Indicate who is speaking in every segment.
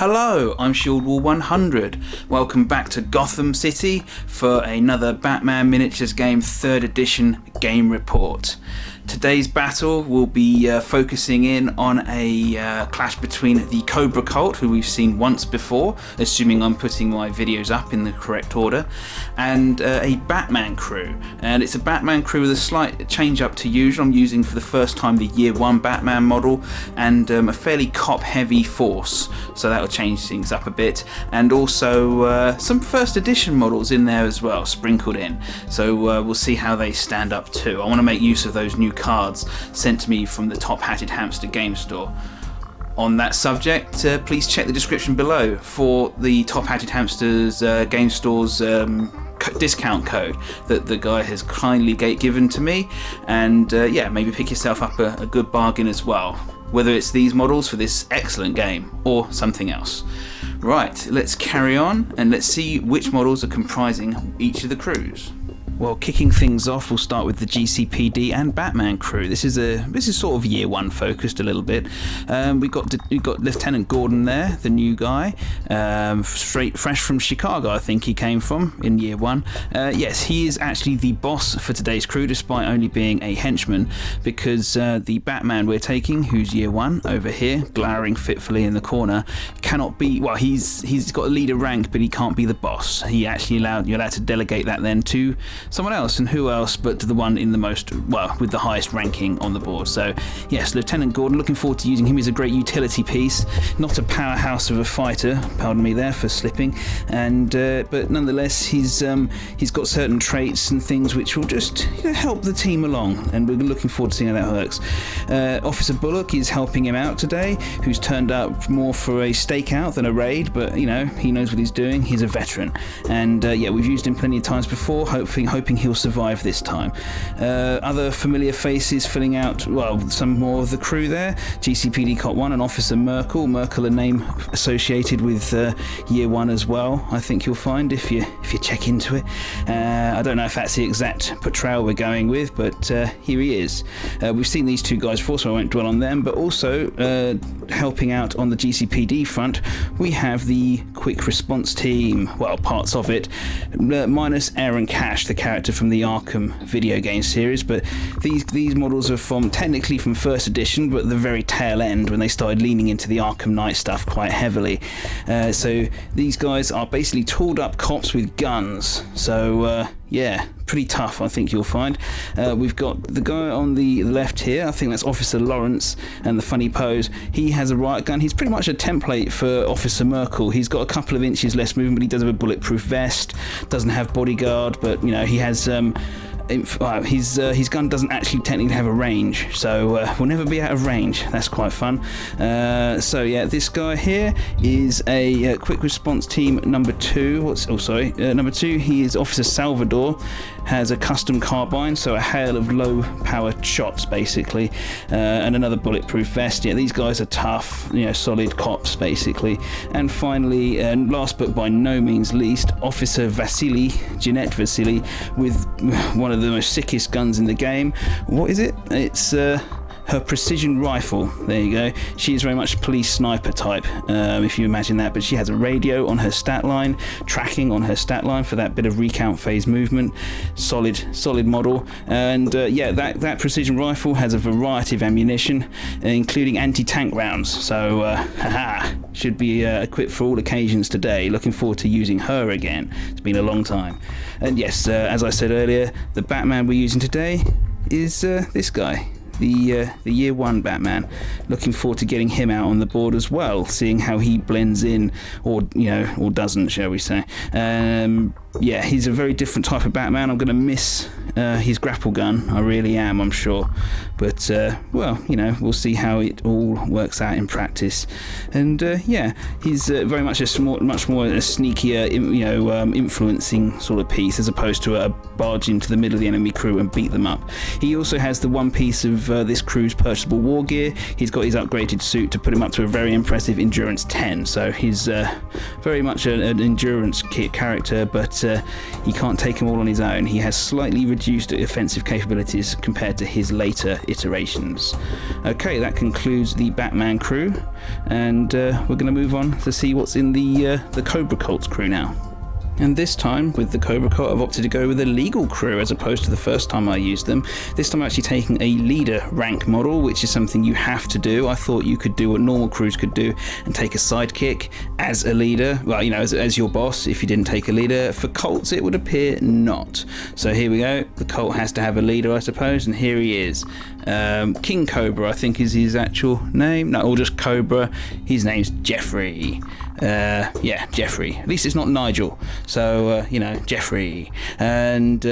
Speaker 1: Hello, I'm Shieldwall100. Welcome back to Gotham City for another Batman Miniatures Game 3rd Edition Game Report. Today's battle will be focusing in on a clash between the Kobra Cult, who we've seen once before, assuming I'm putting my videos up in the correct order, and a Batman crew. And it's a Batman crew with a slight change up to usual. I'm using for the first time the Year 1 Batman model and a fairly cop-heavy force, so that'll change things up a bit. And also some first edition models in there as well, sprinkled in. So we'll see how they stand up too. I want to make use of those new cards sent to me from the Top Hatted Hamster game store. On that subject, please check the description below for the Top Hatted Hamsters game store's discount code that the guy has kindly given to me, and yeah, maybe pick yourself up a good bargain as well, whether it's these models for this excellent game or something else. Right, let's carry on and let's see which models are comprising each of the crews. Well, kicking things off, we'll start with the GCPD and Batman crew. This is sort of Year 1 focused a little bit. We've got Lieutenant Gordon there, the new guy, fresh from Chicago, I think he came from in Year 1. Yes, he is actually the boss for today's crew, despite only being a henchman, because the Batman we're taking, who's Year 1 over here, glowering fitfully in the corner, cannot be. Well, he's got a leader rank, but he can't be the boss. You're allowed to delegate that then to someone else, and who else but the one in the most, well, with the highest ranking on the board. So yes, Lieutenant Gordon, looking forward to using him. He's a great utility piece, not a powerhouse of a fighter, pardon me there for slipping, and but nonetheless he's got certain traits and things which will just help the team along, and we're looking forward to seeing how that works. Officer Bullock is helping him out today, who's turned up more for a stakeout than a raid, but he knows what he's doing. He's a veteran, and yeah, we've used him plenty of times before, hoping he'll survive this time. Other familiar faces filling out, well, some more of the crew there. GCPD Cop 1 and Officer Merkel, a name associated with Year 1 as well, I think you'll find if you check into it. I don't know if that's the exact portrayal we're going with, but here he is. We've seen these two guys before, so I won't dwell on them, but also helping out on the GCPD front, we have the quick response team, well, parts of it, minus Aaron Cash, the character from the Arkham video game series, but these models are technically from first edition, but the very tail end when they started leaning into the Arkham Knight stuff quite heavily. So these guys are basically tooled up cops with guns, so yeah, pretty tough, I think you'll find. We've got the guy on the left here, I think that's Officer Lawrence, and the funny pose. He has a riot gun. He's pretty much a template for Officer Merkel. He's got a couple of inches less movement, but he does have a bulletproof vest, doesn't have bodyguard, but he has his gun doesn't actually technically have a range, so we'll never be out of range. That's quite fun. So yeah, this guy here is a quick response team number 2. Number 2. He is Officer Salvador. Has a custom carbine, so a hail of low powered shots basically, and another bulletproof vest. Yeah, these guys are tough, solid cops basically. And finally, and last but by no means least, Officer Jeanette Vasily, with one of the most sickest guns in the game. What is it? It's her precision rifle. There you go. She is very much police sniper type, if you imagine that, but she has a radio on her stat line, tracking on her stat line for that bit of recount phase movement. Solid model. And yeah, that precision rifle has a variety of ammunition, including anti-tank rounds, so should be equipped for all occasions today. Looking forward to using her again. It's been a long time. And yes, as I said earlier, the Batman we're using today is this guy, the Year 1 Batman. Looking forward to getting him out on the board as well, seeing how he blends in, or doesn't, shall we say. Yeah, he's a very different type of Batman. I'm going to miss his grapple gun. I really am, I'm sure. But, well, we'll see how it all works out in practice. And, yeah, he's very much much more a sneakier, influencing sort of piece, as opposed to a barge into the middle of the enemy crew and beat them up. He also has the one piece of this crew's purchasable war gear. He's got his upgraded suit to put him up to a very impressive Endurance 10. So he's very much an endurance character, but he can't take him all on his own. He has slightly reduced offensive capabilities compared to his later iterations. Okay, that concludes the Batman crew, and we're going to move on to see what's in the Kobra Cult crew now. And this time, with the Kobra Cult, I've opted to go with a legal crew as opposed to the first time I used them. This time I'm actually taking a leader rank model, which is something you have to do. I thought you could do what normal crews could do and take a sidekick as a leader, well, you know, as your boss if you didn't take a leader. For cults, it would appear not. So here we go. The cult has to have a leader, I suppose, and here he is. King Kobra, I think, is his actual name. No, or just Kobra. His name's Jeffrey. Yeah, Jeffrey. At least it's not Nigel. So, you know, Jeffrey. And,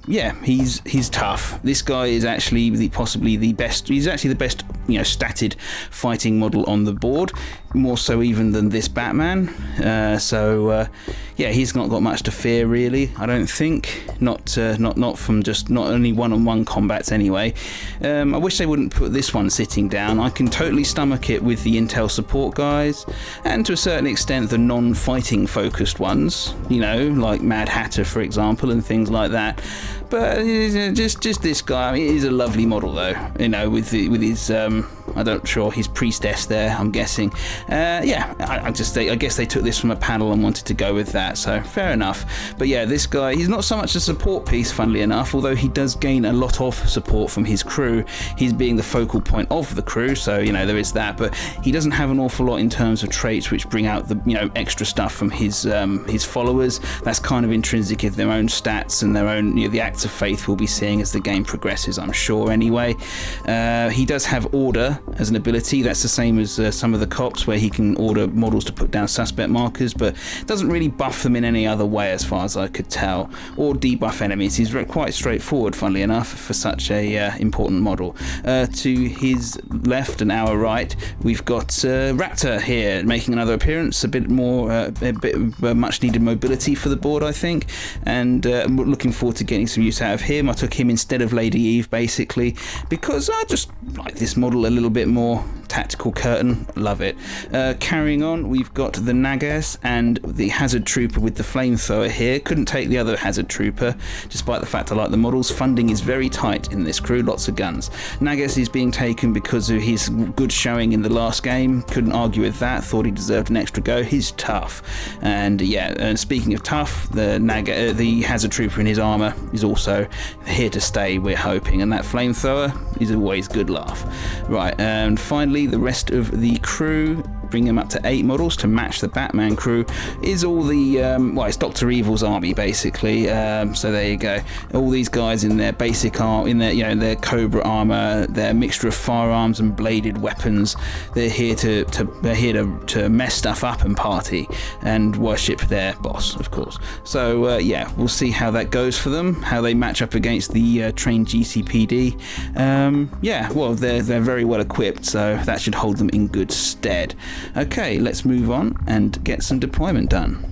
Speaker 1: yeah, he's tough. This guy is actually possibly the best. He's actually the best, you know, statted fighting model on the board. More so even than this Batman. Yeah, he's not got much to fear, really, I don't think. Not from just not only one-on-one combats anyway. I wish they wouldn't put this one sitting down. I can totally stomach it with the intel support guys, and to a certain extent the non-fighting focused ones, you know, like Mad Hatter, for example, and things like that. But just this guy, I mean, he's a lovely model though, you know, with his I'm not sure, his priestess there, I'm guessing. Yeah, I guess they took this from a panel and wanted to go with that, so fair enough. But yeah, this guy, he's not so much a support piece, funnily enough, although he does gain a lot of support from his crew. He's being the focal point of the crew, so, you know, there is that, but he doesn't have an awful lot in terms of traits which bring out the, you know, extra stuff from his followers. That's kind of intrinsic of their own stats and their own, you know, the acts of faith we'll be seeing as the game progresses, I'm sure, anyway. He does have order as an ability. That's the same as some of the cops, where he can order models to put down suspect markers, but doesn't really buff them in any other way as far as I could tell, or debuff enemies. He's quite straightforward, funnily enough, for such a important model. To his left and our right, we've got Raptor here making another appearance. A bit more, a bit of much needed mobility for the board, I think, and I'm looking forward to getting some use out of him. I took him instead of Lady Eve, basically, because I just like this model a little bit more. Tactical curtain, love it. Carrying on, we've got the Nagas and the Hazard Trooper with the flamethrower here. Couldn't take the other Hazard Trooper, despite the fact I like the models. Funding is very tight in this crew, lots of guns. Nagas is being taken because of his good showing in the last game. Couldn't argue with that, thought he deserved an extra go. He's tough. And yeah, and speaking of tough, the Hazard Trooper in his armor is also here to stay, we're hoping, and that flamethrower is always good laugh. Right, and finally, the rest of the crew, bring them up to 8 models to match the Batman crew, is all the well, it's Dr. Evil's army, basically. So there you go, all these guys in their basic armor, in their, you know, their Cobra armor, their mixture of firearms and bladed weapons. They're here to mess stuff up and party and worship their boss, of course. So yeah, we'll see how that goes for them, how they match up against the trained GCPD. Yeah, well, they're very well equipped, so that should hold them in good stead. Okay, let's move on and get some deployment done.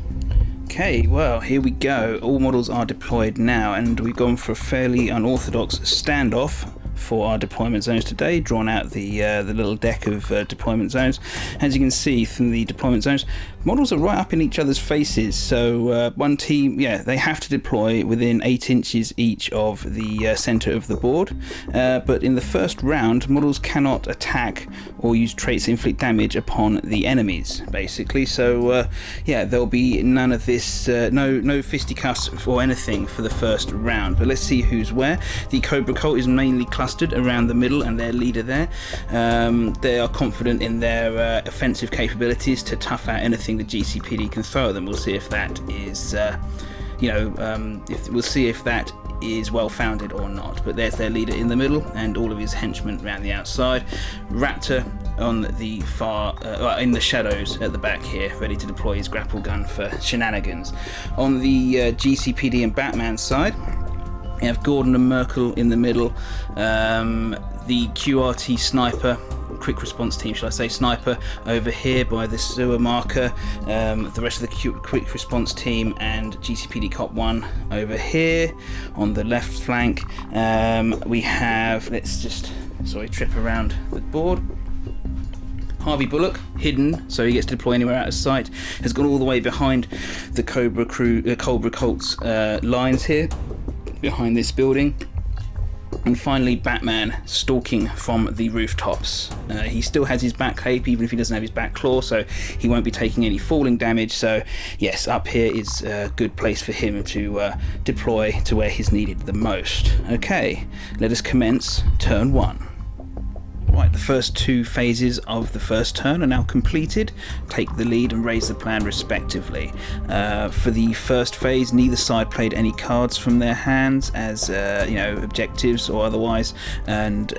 Speaker 1: Okay, well, here we go. All models are deployed now, and we've gone for a fairly unorthodox standoff for our deployment zones today. Drawn out the little deck of deployment zones. As you can see from the deployment zones, models are right up in each other's faces, so one team, yeah, they have to deploy within 8 inches each of the center of the board, but in the first round, models cannot attack or use traits to inflict damage upon the enemies, basically. So yeah, there'll be none of this, no fisticuffs or anything for the first round. But let's see who's where. The Kobra Cult is mainly clustered around the middle, and their leader there. They are confident in their offensive capabilities to tough out anything the GCPD can throw at them. We'll see if that is, we'll see if that is well founded or not. But there's their leader in the middle, and all of his henchmen around the outside. Raptor on the far, in the shadows at the back here, ready to deploy his grapple gun for shenanigans. On the GCPD and Batman side, we have Gordon and Merkel in the middle, the QRT sniper, quick response team, shall I say, sniper over here by the sewer marker, the rest of the quick response team and GCPD Cop 1 over here on the left flank. We have, let's just, trip around the board. Harvey Bullock, hidden, so he gets to deploy anywhere out of sight, has gone all the way behind the Kobra Cult's lines here. behind this building. And finally, Batman stalking from the rooftops. He still has his back cape, even if he doesn't have his Batclaw, so he won't be taking any falling damage. So yes, up here is a good place for him to deploy to where he's needed the most. Okay, let us commence turn 1. Right, the first 2 phases of the first turn are now completed. Take the lead and raise the plan respectively. For the first phase, neither side played any cards from their hands as objectives or otherwise. And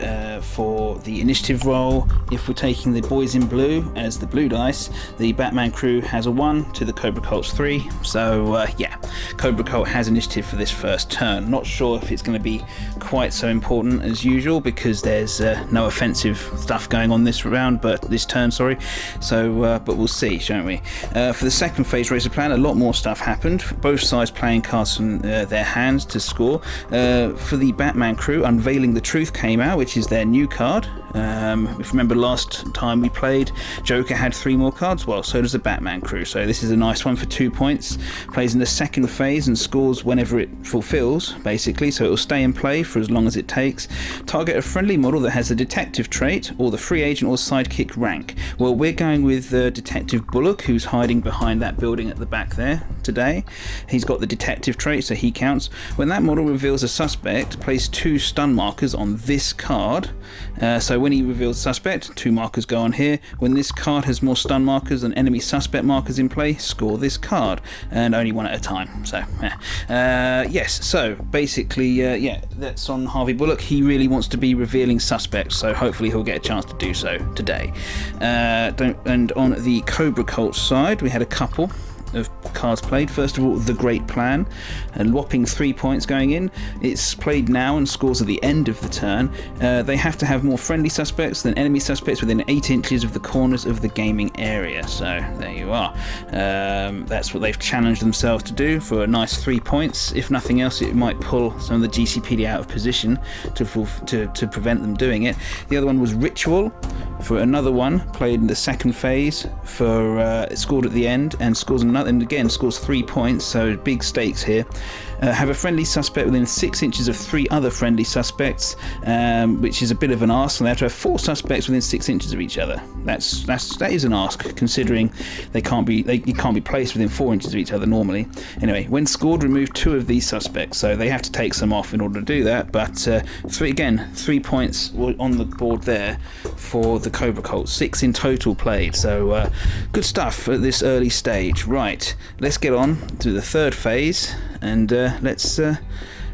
Speaker 1: for the initiative roll, if we're taking the boys in blue as the blue dice, the Batman crew has a 1 to the Kobra Cult's 3. So yeah, Kobra Cult has initiative for this first turn. Not sure if it's going to be quite so important as usual because there's no offensive stuff going on this turn, sorry. So but we'll see, shan't we? For the second phase raise the plan, a lot more stuff happened. Both sides playing cards from their hands to score. For the Batman crew, Unveiling the Truth came out, which is their new card. If you remember last time we played, Joker had 3 more cards. Well, so does the Batman crew, so this is a nice one for 2 points. Plays in the second phase and scores whenever it fulfills, basically, so it will stay in play for as long as it takes. Target a friendly model that has a detective trait or the free agent or sidekick rank. Well, we're going with Detective Bullock, who's hiding behind that building at the back there today. He's got the detective trait, so he counts. When that model reveals a suspect, place 2 stun markers on this card. So when he reveals suspect, 2 markers go on here. When this card has more stun markers than enemy suspect markers in play, score this card, and only 1 at a time. So yes, so basically yeah, that's on Harvey Bullock. He really wants to be revealing suspects, so hopefully he'll get a chance to do so today. And on the Kobra Cult side, we had a couple of cards played. First of all, The Great Plan, a whopping 3 points going in. It's played now and scores at the end of the turn. They have to have more friendly suspects than enemy suspects within 8 inches of the corners of the gaming area. So there you are. That's what they've challenged themselves to do for a nice 3 points. If nothing else, it might pull some of the GCPD out of position to prevent them doing it. The other one was Ritual, for another one played in the second phase. For it scored at the end and scores another, and again scores 3 points. So big stakes here. Have a friendly suspect within 6 inches of 3 other friendly suspects, which is a bit of an ask. And they have to have 4 suspects within 6 inches of each other. That is an ask, considering they can't be placed within 4 inches of each other normally. Anyway, when scored, remove 2 of these suspects. So they have to take some off in order to do that. But 3 points on the board there for the Kobra Cult. 6 in total played. So good stuff at this early stage. Right, let's get on to the third phase and let's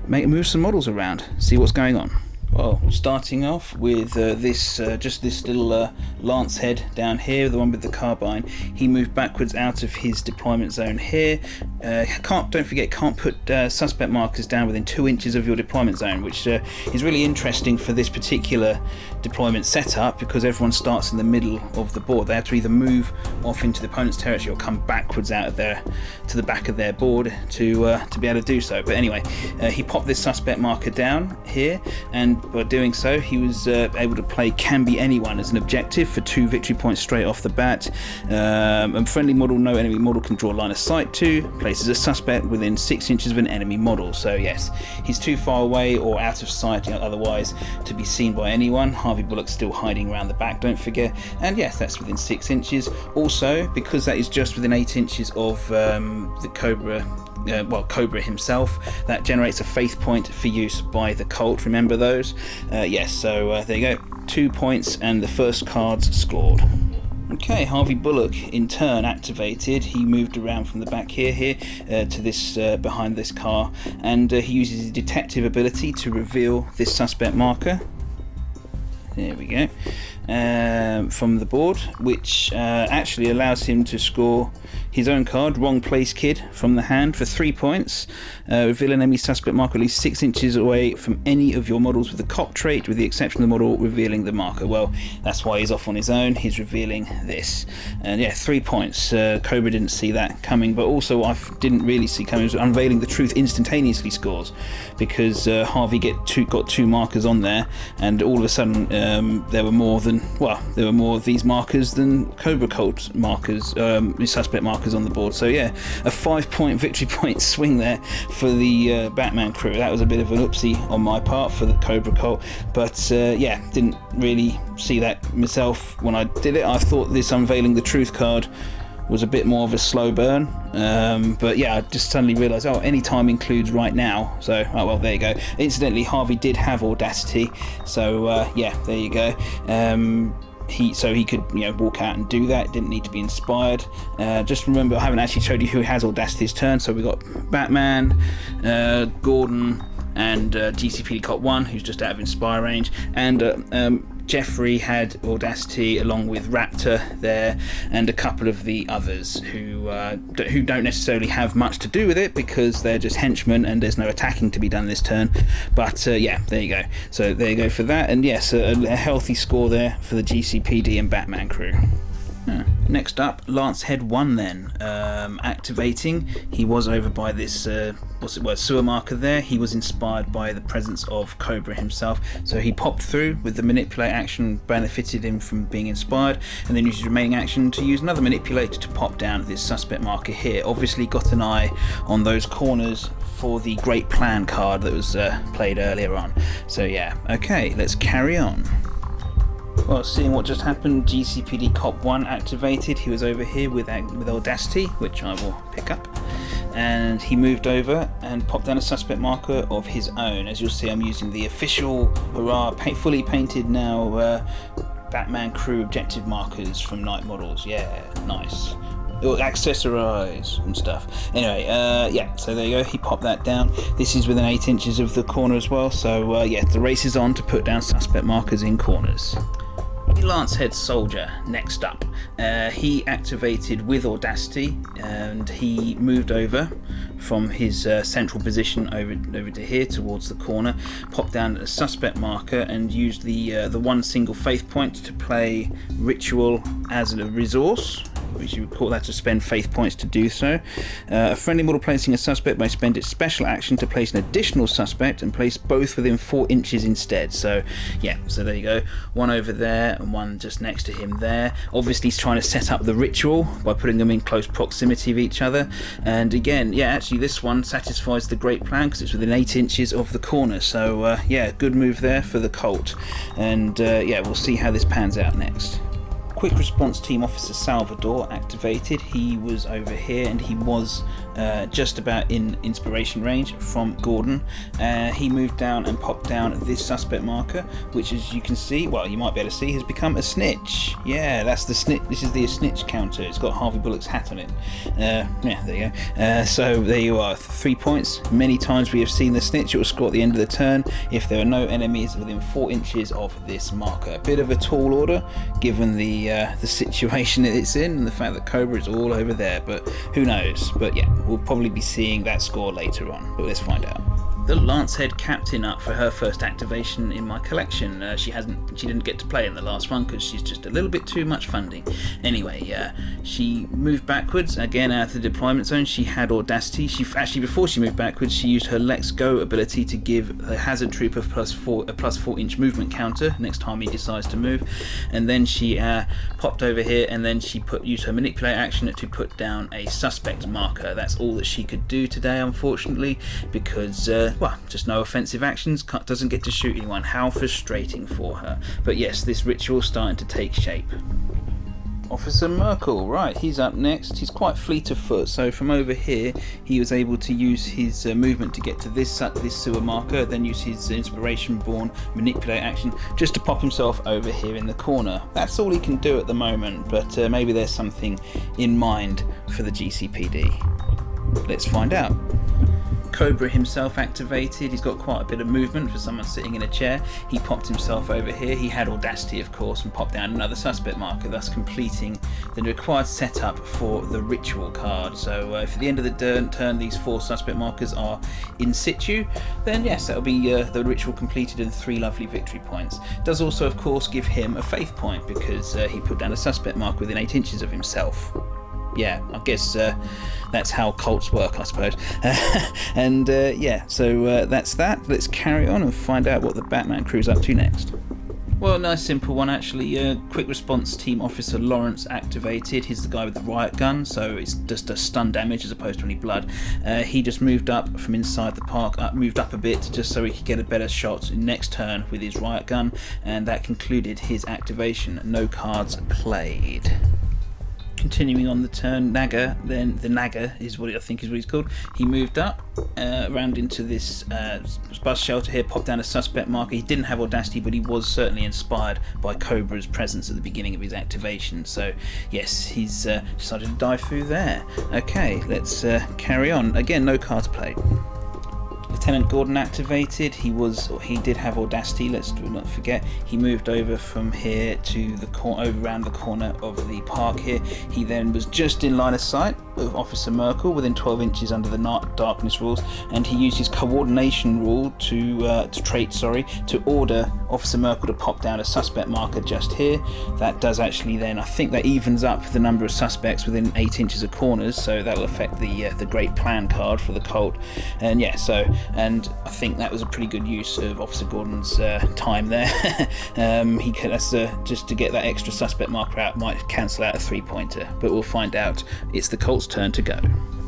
Speaker 1: move some models around, see what's going on. Well, starting off with just this little lance head down here, the one with the carbine. He moved backwards out of his deployment zone here. Don't forget, can't put suspect markers down within 2 inches of your deployment zone, which is really interesting for this particular deployment setup, because everyone starts in the middle of the board. They have to either move off into the opponent's territory or come backwards out of to the back of their board to be able to do so. But anyway, he popped this suspect marker down here, and by doing so, he was able to play Can Be Anyone as an objective for 2 victory points straight off the bat. A friendly model no enemy model can draw line of sight to, places a suspect within 6 inches of an enemy model. So yes, he's too far away or out of sight otherwise to be seen by anyone. Harvey Bullock's still hiding around the back, don't forget. And yes, that's within 6 inches. Also, because that is just within 8 inches of the Cobra himself, that generates a faith point for use by the cult. Remember those? Yes, so there you go, 2 points and the first cards scored. Okay, Harvey Bullock in turn activated. He moved around from the back here to this behind this car, and he uses his detective ability to reveal this suspect marker. There we go. From the board, which actually allows him to score his own card, Wrong Place Kid, from the hand for 3 points. Reveal an enemy suspect marker at least 6 inches away from any of your models with a cop trait, with the exception of the model revealing the marker. Well, that's why he's off on his own. He's revealing this. And yeah, 3 points. Cobra didn't see that coming, but also I didn't really see coming. It was Unveiling the Truth instantaneously scores, because Harvey got 2 markers on there, and all of a sudden there were more than well, there were more of these markers than Kobra Cult markers, suspect markers on the board. So yeah, a 5-point victory point swing there for the Batman crew. That was a bit of an oopsie on my part for the Kobra Cult, but yeah, didn't really see that myself when I did it. I thought this Unveiling the Truth card was a bit more of a slow burn, but yeah, I just suddenly realised, oh, any time includes right now, so oh well, there you go. Incidentally, Harvey did have Audacity, so yeah, there you go. He could, you know, walk out and do that. Didn't need to be inspired. Just remember, I haven't actually showed you who has Audacity's turn. So we got Batman, Gordon, and GCPD Cop 1, who's just out of inspire range, and Jeffrey had Audacity along with Raptor there, and a couple of the others who don't necessarily have much to do with it because they're just henchmen and there's no attacking to be done this turn. But yeah, there you go. So there you go for that, and yes, a healthy score there for the GCPD and Batman crew. Next up, Lancehead 1 then, activating. He was over by this sewer marker there. He was inspired by the presence of Cobra himself, so he popped through with the manipulate action, benefited him from being inspired, and then used his remaining action to use another manipulator to pop down this suspect marker here. Obviously got an eye on those corners for the Great Plan card that was played earlier on. So yeah, okay, let's carry on. Well, seeing what just happened, GCPD Cop 1 activated. He was over here with Audacity, which I will pick up, and he moved over and popped down a suspect marker of his own. As you'll see, I'm using the official, hurrah, fully painted now Batman crew objective markers from Night Models. Yeah, nice. Accessorize and stuff. Anyway, yeah, so there you go, he popped that down. This is within 8 inches of the corner as well, so yeah, the race is on to put down suspect markers in corners. Lancehead Soldier next up. He activated with Audacity and he moved over from his central position over to here towards the corner, popped down a suspect marker and used the one single faith point to play Ritual as a resource, which you would call that to spend faith points to do so. A friendly model placing a suspect may spend its special action to place an additional suspect and place both within 4 inches instead. So yeah, so there you go, one over there and one just next to him there. Obviously he's trying to set up the ritual by putting them in close proximity of each other, and again, yeah, actually this one satisfies the Great Plan because it's within 8 inches of the corner. So yeah, good move there for the Cult, and yeah, we'll see how this pans out next. Quick Response Team Officer Salvador activated. He was over here and he was just about in inspiration range from Gordon. He moved down and popped down this suspect marker, which, as you can see, well, you might be able to see, has become a snitch. Yeah, that's the snitch. This is the snitch counter. It's got Harvey Bullock's hat on it. Yeah, there you go. So there you are, 3 points. Many times we have seen the snitch. It will score at the end of the turn if there are no enemies within 4 inches of this marker. A bit of a tall order given the situation that it's in and the fact that Cobra is all over there, but who knows. But yeah, we'll probably be seeing that score later on, but let's find out. The Lancehead Captain up for her first activation in my collection. She didn't get to play in the last one because she's just a little bit too much funding. Anyway, she moved backwards again out of the deployment zone. She had Audacity. She actually, before she moved backwards, she used her Let's Go ability to give the Hazard Trooper a plus 4 inch movement counter next time he decides to move. And then she popped over here and then she used her Manipulate action to put down a suspect marker. That's all that she could do today, unfortunately, because well, just no offensive actions, doesn't get to shoot anyone. How frustrating for her. But yes, this ritual's starting to take shape. Officer Merkel, right, he's up next. He's quite fleet of foot, so from over here he was able to use his movement to get to this sewer marker, then use his inspiration-born manipulate action just to pop himself over here in the corner. That's all he can do at the moment, but maybe there's something in mind for the GCPD. Let's find out. Cobra himself activated. He's got quite a bit of movement for someone sitting in a chair. He popped himself over here. He had Audacity, of course, and popped down another suspect marker, thus completing the required setup for the ritual card. So if at the end of the turn these 4 suspect markers are in situ, then yes, that'll be the ritual completed and 3 lovely victory points. Does also, of course, give him a faith point because he put down a suspect mark within 8 inches of himself. Yeah, I guess that's how cults work, I suppose. And yeah, so that's that. Let's carry on and find out what the Batman crew's up to next. Well, nice simple one actually. Quick response team officer Lawrence activated. He's the guy with the riot gun, so it's just does stun damage as opposed to any blood. He just moved up from inside the park, moved up a bit just so he could get a better shot next turn with his riot gun, and that concluded his activation. No cards played. Continuing on the turn, Naga, then the Naga is what I think is what he's called. He moved up around into this bus shelter here, popped down a suspect marker. He didn't have audacity, but he was certainly inspired by Kobra's presence at the beginning of his activation. So yes, he's decided to dive through there. Okay, let's carry on. Again, no cards played. Lieutenant Gordon activated. He did have audacity. Let's not forget. He moved over from here to the over around the corner of the park here. He then was just in line of sight of Officer Merkel, within 12 inches under the darkness rules, and he used his coordination rule to order Officer Merkel to pop down a suspect marker just here. That does actually then, I think that evens up the number of suspects within 8 inches of corners, so that will affect the Great Plan card for the Cult. And yeah, and I think that was a pretty good use of Officer Gordon's time there. He could, just to get that extra suspect marker out, might cancel out a 3-pointer, but we'll find out. It's the Colt's turn to go.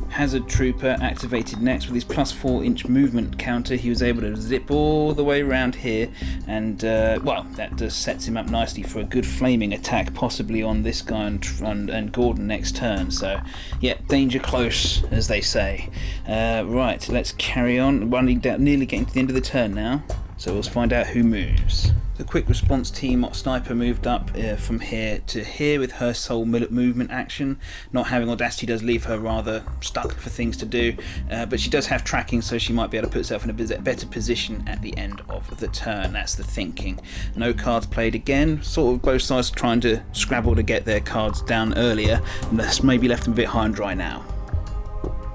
Speaker 1: Hazard Trooper activated next. With his +4-inch movement counter, he was able to zip all the way around here, and well, that just sets him up nicely for a good flaming attack, possibly on this guy and Gordon next turn. So yeah, danger close, as they say. Right, let's carry on. Nearly getting to the end of the turn now, so we'll find out who moves. The quick response team sniper moved up from here to here with her sole movement action. Not having audacity does leave her rather stuck for things to do, but she does have tracking, so she might be able to put herself in a better position at the end of the turn. That's the thinking. No cards played again. Sort of both sides trying to scrabble to get their cards down earlier, and that's maybe left them a bit high and dry now.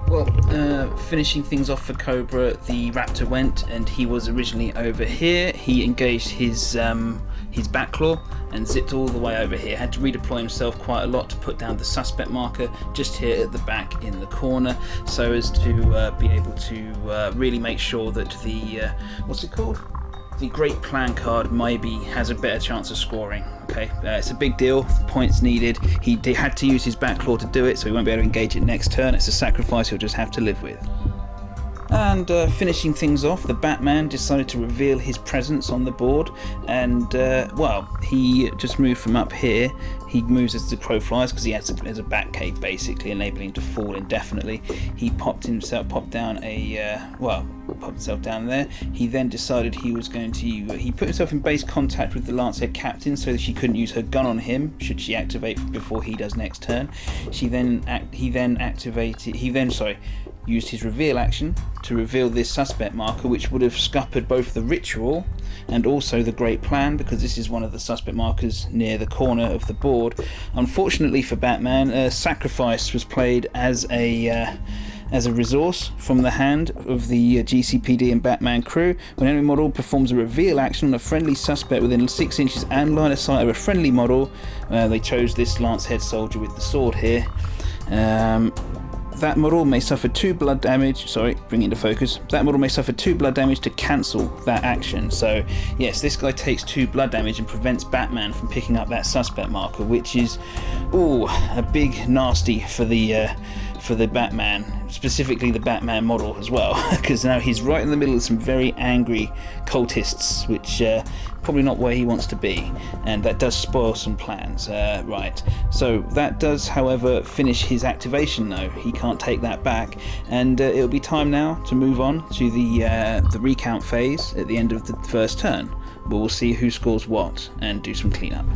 Speaker 1: Well, finishing things off for Kobra, the Raptor went, and he was originally over here. He engaged his Batclaw and zipped all the way over here. Had to redeploy himself quite a lot to put down the suspect marker just here at the back in the corner, so as to be able to really make sure that the what's it called? The Great Plan card maybe has a better chance of scoring. Okay, it's a big deal, points needed. He had to use his Batclaw to do it, so he won't be able to engage it next turn. It's a sacrifice he'll just have to live with. And finishing things off, the Batman decided to reveal his presence on the board, and well, he just moved from up here. He moves as the crow flies because he has a bat cave, basically enabling him to fall indefinitely. He popped himself down there. He then decided he was going to he put himself in base contact with the Lancehead captain so that she couldn't use her gun on him should she activate before he does next turn. He used his reveal action to reveal this suspect marker, which would have scuppered both the ritual and also the Great Plan, because this is one of the suspect markers near the corner of the board. Unfortunately for Batman, a sacrifice was played as a resource from the hand of the GCPD and Batman crew. When enemy model performs a reveal action on a friendly suspect within 6 inches and line of sight of a friendly model, they chose this Lancehead soldier with the sword here. That model may suffer 2 blood damage. Bring it into focus. That model may suffer 2 blood damage to cancel that action. So yes, this guy takes 2 blood damage and prevents Batman from picking up that suspect marker, which is a big nasty for the Batman, specifically the Batman model as well, because now he's right in the middle of some very angry cultists, which probably not where he wants to be, and that does spoil some plans. Right, so that does, however, finish his activation though. He can't take that back, and it'll be time now to move on to the recount phase at the end of the first turn, but we'll see who scores what and do some cleanup.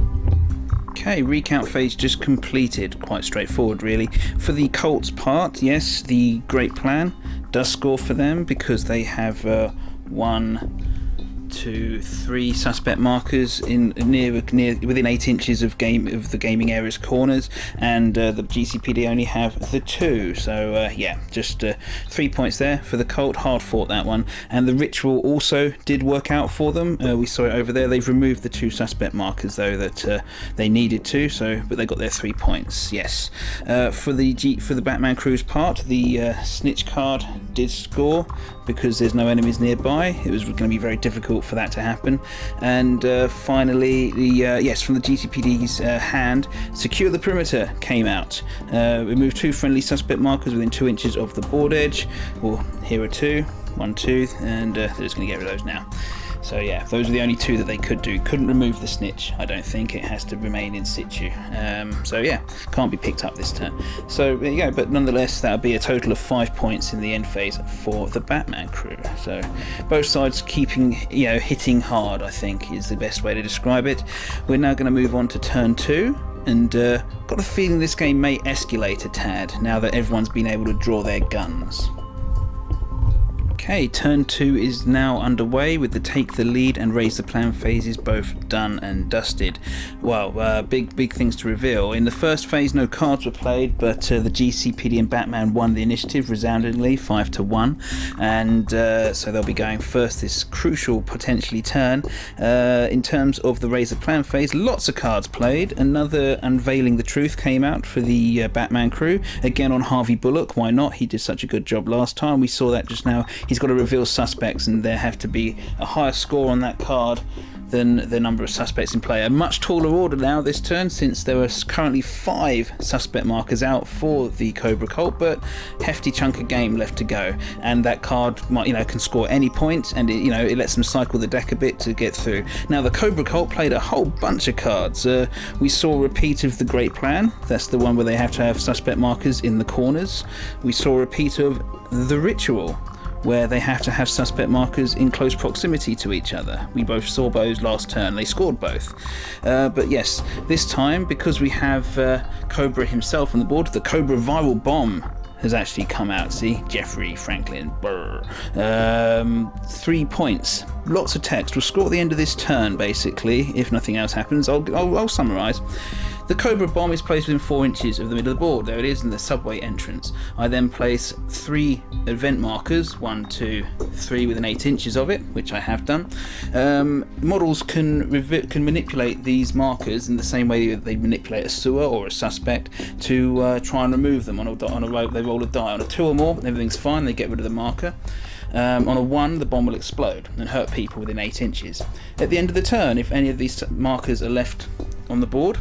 Speaker 1: Okay, recount phase just completed. Quite straightforward, really. For the Colts part, yes, the Great Plan does score for them because they have 1, 2, 3 suspect markers in near within 8 inches of the gaming area's corners, and the GCPD only have the 2. So yeah, just 3 points there for the Cult. Hard fought that one, and the ritual also did work out for them. We saw it over there. They've removed the 2 suspect markers though that they needed to. But they got their 3 points. Yes. For the Batman crew's part, the snitch card did score because there's no enemies nearby. It was going to be very difficult difficult for that to happen. And finally, from the GCPD's hand, secure the perimeter came out. Remove 2 friendly suspect markers within 2 inches of the board edge. Well, here are 2, 1, 2, and they're just going to get rid of those now. So yeah, those are the only 2 that they could do. Couldn't remove the snitch, I don't think. It has to remain in situ. So yeah, can't be picked up this turn. So there you go, but nonetheless, that'll be a total of 5 points in the end phase for the Batman crew. So both sides keeping, hitting hard, I think, is the best way to describe it. We're now going to move on to turn 2. And got a feeling this game may escalate a tad now that everyone's been able to draw their guns. Okay, turn 2 is now underway with the take the lead and raise the plan phases both done and dusted. Well, big things to reveal. In the first phase, no cards were played, but the GCPD and Batman won the initiative resoundingly, 5-1, and so they'll be going first this crucial, potentially turn. In terms of the raise the plan phase, lots of cards played. Another Unveiling the Truth came out for the Batman crew, again on Harvey Bullock. Why not? He did such a good job last time. We saw that just now. He's got to reveal suspects, and there have to be a higher score on that card than the number of suspects in play. A much taller order now this turn, since there are currently 5 suspect markers out for the Kobra Cult, but hefty chunk of game left to go, and that card might, can score any point, and it lets them cycle the deck a bit to get through. Now the Kobra Cult played a whole bunch of cards. We saw a repeat of the Great Plan. That's the one where they have to have suspect markers in the corners. We saw a repeat of the Ritual, where they have to have suspect markers in close proximity to each other. We both saw those last turn. They scored both. But yes, this time, because we have Kobra himself on the board, the Kobra Viral Bomb has actually come out. See, Jeffrey Franklin. 3 points. Lots of text. We'll score at the end of this turn, basically, if nothing else happens. I'll summarise. The Kobra Bomb is placed within 4 inches of the middle of the board. There it is in the subway entrance. I then place 3 event markers, 1, 2, 3 within 8 inches of it, which I have done. Models can manipulate these markers in the same way that they manipulate a sewer or a suspect to try and remove them. On a rope, they roll a die. On a 2 or more, everything's fine. They get rid of the marker. On a 1, the bomb will explode and hurt people within 8 inches. At the end of the turn, if any of these markers are left on the board,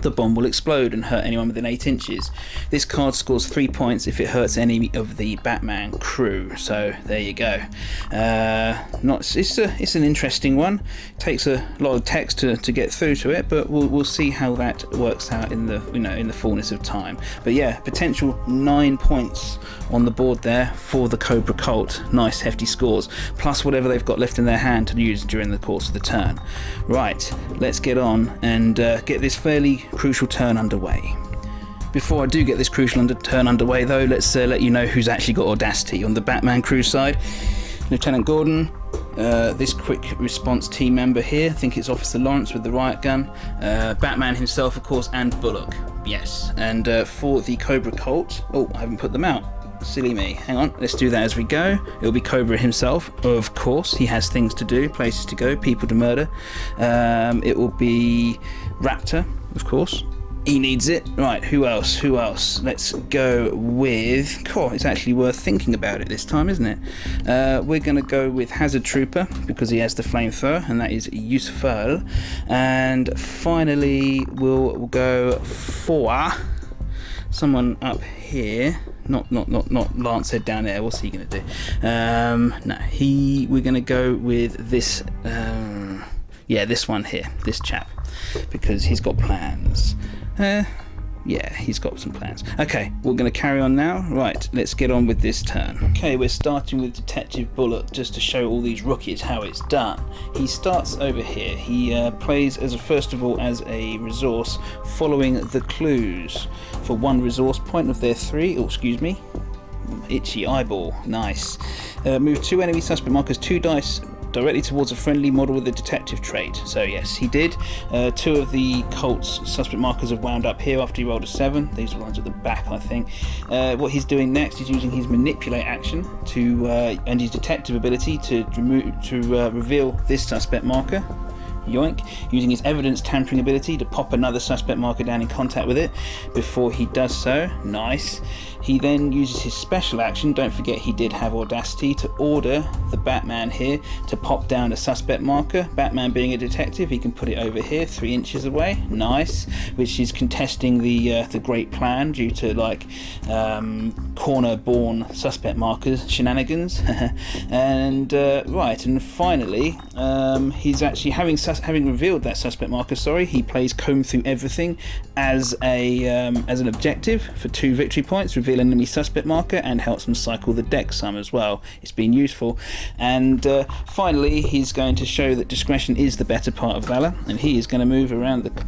Speaker 1: the bomb will explode and hurt anyone within 8 inches. This card scores 3 points if it hurts any of the Batman crew. So there you go. It's an interesting one. It takes a lot of text to get through to it, but we'll see how that works out in the in the fullness of time. But yeah, potential 9 points on the board there for the Kobra Cult. Nice hefty scores, plus whatever they've got left in their hand to use during the course of the turn. Right, let's get on and get this fairly crucial turn underway. Before I do get this crucial turn underway though, let's let you know who's actually got audacity. On the Batman crew side, Lieutenant Gordon, this quick response team member here, I think it's Officer Lawrence with the riot gun, Batman himself of course, and Bullock, yes. And for the Kobra Cult, oh, I haven't put them out. Silly me. Hang on, let's do that as we go. It'll be Kobra himself, of course. He has things to do, places to go, people to murder. It will be Raptor, of course. He needs it. Right, who else? Let's go with... Cool, it's actually worth thinking about it this time, isn't it? We're going to go with Hazard Trooper, because he has the flamethrower, and that is useful. And finally, we'll go for someone up here. Not Lancehead down there. What's he going to do? We're going to go with this... this one here, this chap, because he's got plans. He's got some plans. Okay, we're going to carry on now. Right, let's get on with this turn. Okay, we're starting with Detective Bullock, just to show all these rookies how it's done. He starts over here. He plays first of all as a resource, following the clues. For 1 resource point of their 3, itchy eyeball, nice. Move 2 enemy suspect markers 2 dice directly towards a friendly model with a detective trait. So yes, he did. 2 of the Colt's suspect markers have wound up here after he rolled a 7. These are the ones at the back, I think. What he's doing next is using his manipulate action and his detective ability to reveal this suspect marker. yoink, using his evidence tampering ability to pop another suspect marker down in contact with it before he does so. Nice. He then uses his special action, don't forget he did have audacity, to order the Batman here to pop down a suspect marker. Batman being a detective, he can put it over here 3 inches away. Nice. Which is contesting the great plan due to like corner-born suspect markers shenanigans. And right, and finally he's actually having revealed that suspect marker, he plays comb through everything as an objective for 2 victory points, reveal enemy suspect marker, and helps him cycle the deck some as well. It's been useful. And finally he's going to show that discretion is the better part of valor, and he is going to move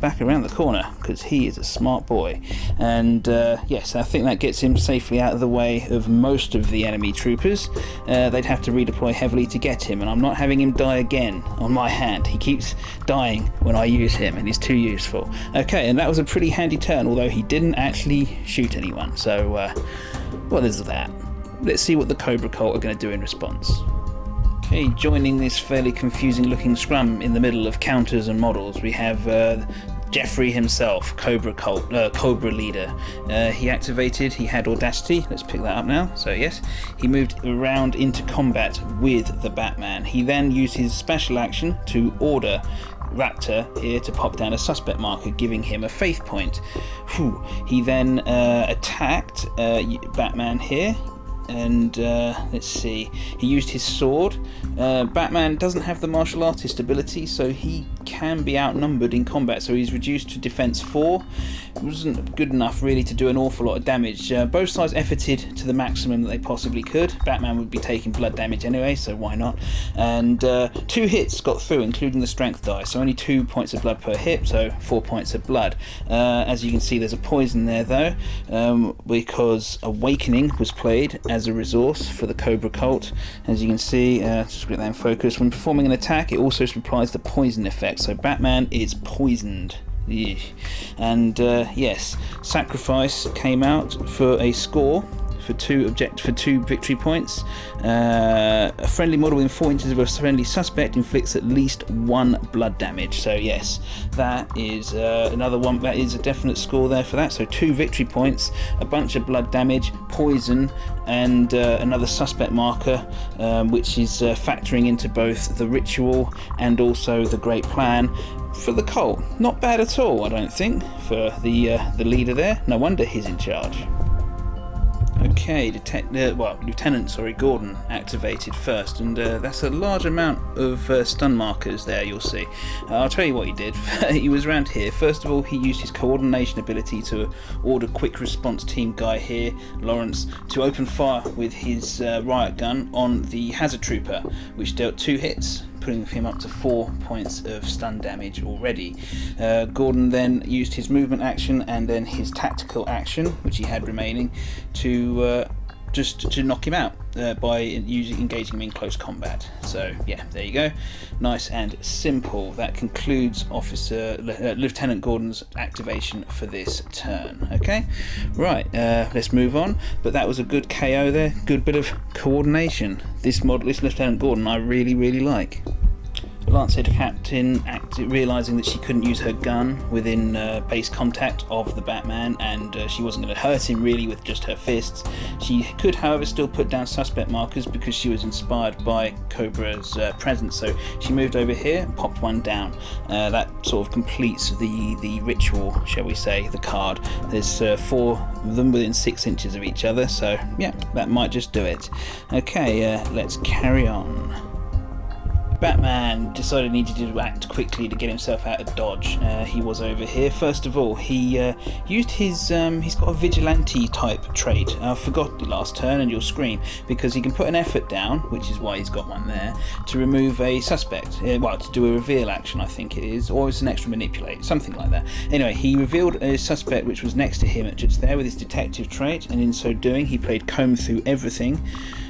Speaker 1: back around the corner because he is a smart boy. And yes, I think that gets him safely out of the way of most of the enemy troopers. They'd have to redeploy heavily to get him, and I'm not having him die again on my hand. He keeps dying when I use him, and he's too useful. Okay, and that was a pretty handy turn, although he didn't actually shoot anyone, so what is that? Let's see what the Kobra Cult are going to do in response. Okay, joining this fairly confusing looking scrum in the middle of counters and models, we have Jeffrey himself, Kobra Cult, Cobra leader. He had audacity. Let's pick that up now. So yes, he moved around into combat with the Batman. He then used his special action to order Raptor here to pop down a suspect marker, giving him a faith point. Whew. He then attacked Batman here, and let's see, he used his sword. Batman doesn't have the martial artist ability, so he can be outnumbered in combat, so he's reduced to defense 4. It wasn't good enough really to do an awful lot of damage. Both sides efforted to the maximum that they possibly could. Batman would be taking blood damage anyway, so why not? And 2 hits got through, including the strength die, so only 2 points of blood per hit, so 4 points of blood. As you can see, there's a poison there though, because Awakening was played as a resource for the Kobra Cult. As you can see, just get that in focus, when performing an attack it also supplies the poison effect, so Batman is poisoned. And yes, sacrifice came out for a score for 2 victory points. A friendly model within 4 inches of a friendly suspect inflicts at least 1 blood damage. So yes, that is another one. That is a definite score there for that. So 2 victory points, a bunch of blood damage, poison, and another suspect marker, which is factoring into both the ritual and also the great plan for the cult. Not bad at all, I don't think, for the leader there. No wonder he's in charge. Okay, Lieutenant Gordon activated first, and that's a large amount of stun markers there, you'll see. I'll tell you what he did. He was around here. First of all, he used his coordination ability to order quick response team guy here, Lawrence, to open fire with his riot gun on the hazard trooper, which dealt 2 hits, putting him up to 4 points of stun damage already. Gordon then used his movement action and then his tactical action, which he had remaining, to just to knock him out by engaging him in close combat. So yeah, there you go, nice and simple. That concludes Lieutenant Gordon's activation for this turn. Okay, right, let's move on. But that was a good KO there, good bit of coordination. This Lieutenant Gordon I really like. Lancehead Captain, realising that she couldn't use her gun within base contact of the Batman, and she wasn't going to hurt him really with just her fists. She could, however, still put down suspect markers because she was inspired by Kobra's presence, so she moved over here and popped one down. That sort of completes the ritual, shall we say, the card. There's 4 of them within 6 inches of each other, so yeah, that might just do it. Okay, let's carry on. Batman decided he needed to act quickly to get himself out of dodge. He was over here. First of all, he used his, he's got a vigilante type trait. I forgot the last turn, and you'll scream, because he can put an effort down, which is why he's got one there, to remove a suspect. Well, to do a reveal action, I think it is, or it's an extra manipulate, something like that. Anyway, he revealed a suspect which was next to him just there with his detective trait, and in so doing he played comb through everything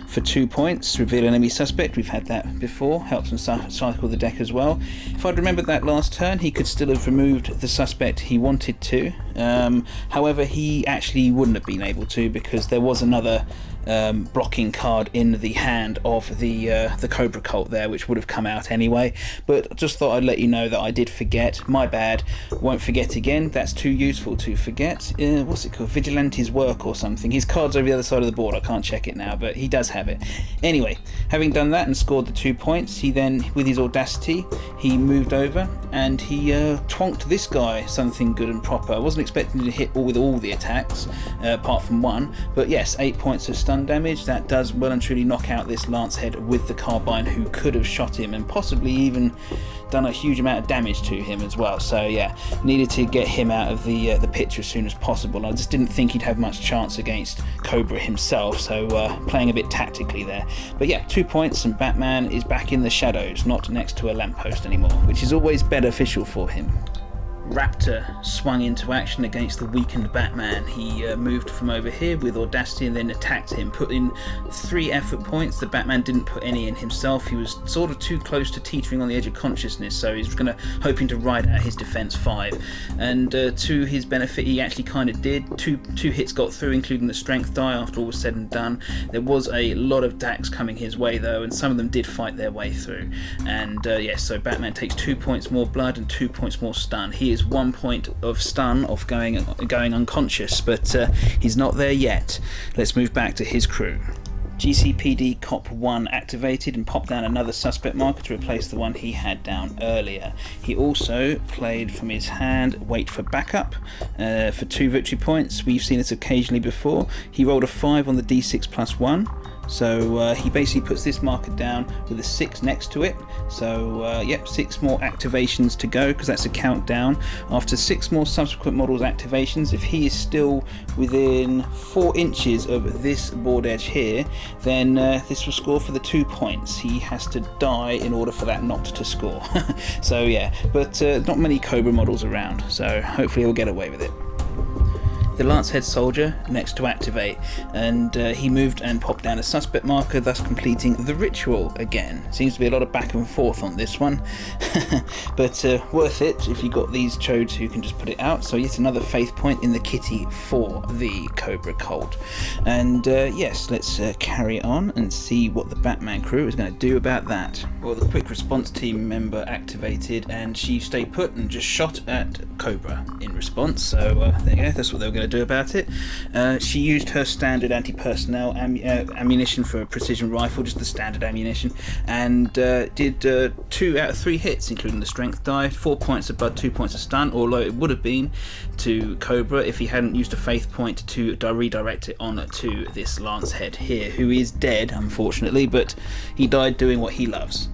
Speaker 1: for 2 points. Reveal enemy suspect, we've had that before, helps him cycle the deck as well. If I'd remembered that last turn, he could still have removed the suspect he wanted to. However, he actually wouldn't have been able to, because there was another blocking card in the hand of the Kobra Cult there, which would have come out anyway. But just thought I'd let you know that I did forget. My bad. Won't forget again. That's too useful to forget. What's it called? Vigilante's Work or something. His card's over the other side of the board. I can't check it now, but he does have it. Anyway, having done that and scored the 2 points, he then, with his audacity, he moved over and he twonked this guy something good and proper. I wasn't expecting to hit with all the attacks, apart from one, but yes, 8 points of stun damage. That does well and truly knock out this Lancehead with the carbine, who could have shot him and possibly even done a huge amount of damage to him as well. So yeah, needed to get him out of the picture as soon as possible. I just didn't think he'd have much chance against Kobra himself, so playing a bit tactically there. But yeah, 2 points, and Batman is back in the shadows, not next to a lamppost anymore, which is always beneficial for him. Raptor swung into action against the weakened Batman. He moved from over here with audacity and then attacked him, put in 3 effort points. The Batman didn't put any in himself. He was sort of too close to teetering on the edge of consciousness, so he's hoping to ride out his defense 5. And to his benefit, he actually kind of did. Two hits got through, including the strength die after all was said and done. There was a lot of attacks coming his way though, and some of them did fight their way through. And yes, so Batman takes 2 points more blood and 2 points more stun. He is 1 point of stun off going unconscious, but he's not there yet. Let's move back to his crew. GCPD Cop 1 activated and popped down another suspect marker to replace the one he had down earlier. He also played from his hand Wait for Backup for 2 victory points. We've seen this occasionally before. He rolled a 5 on the D6 plus 1. So he basically puts this marker down with a 6 next to it. So yep, 6 more activations to go, because that's a countdown. After 6 more subsequent models activations, if he is still within 4 inches of this board edge here, then this will score for the 2 points. He has to die in order for that not to score. So yeah, but not many Kobra models around, so hopefully he'll get away with it. The Lancehead soldier next to activate, and he moved and popped down a suspect marker, thus completing the ritual again. Seems to be a lot of back and forth on this one, but worth it if you got these chodes who can just put it out. So yet another faith point in the kitty for the Kobra Cult. And yes, let's carry on and see what the Batman crew is going to do about that. Well, the quick response team member activated, and she stayed put and just shot at Kobra in response. So there you go, that's what they were going to do about it. She used her standard anti-personnel ammunition for a precision rifle, just the standard ammunition, and did 2 out of 3 hits, including the strength die, 4 points of blood, 2 points of stun, although it would have been to Kobra if he hadn't used a faith point to redirect it on to this Lancehead here, who is dead unfortunately, but he died doing what he loves.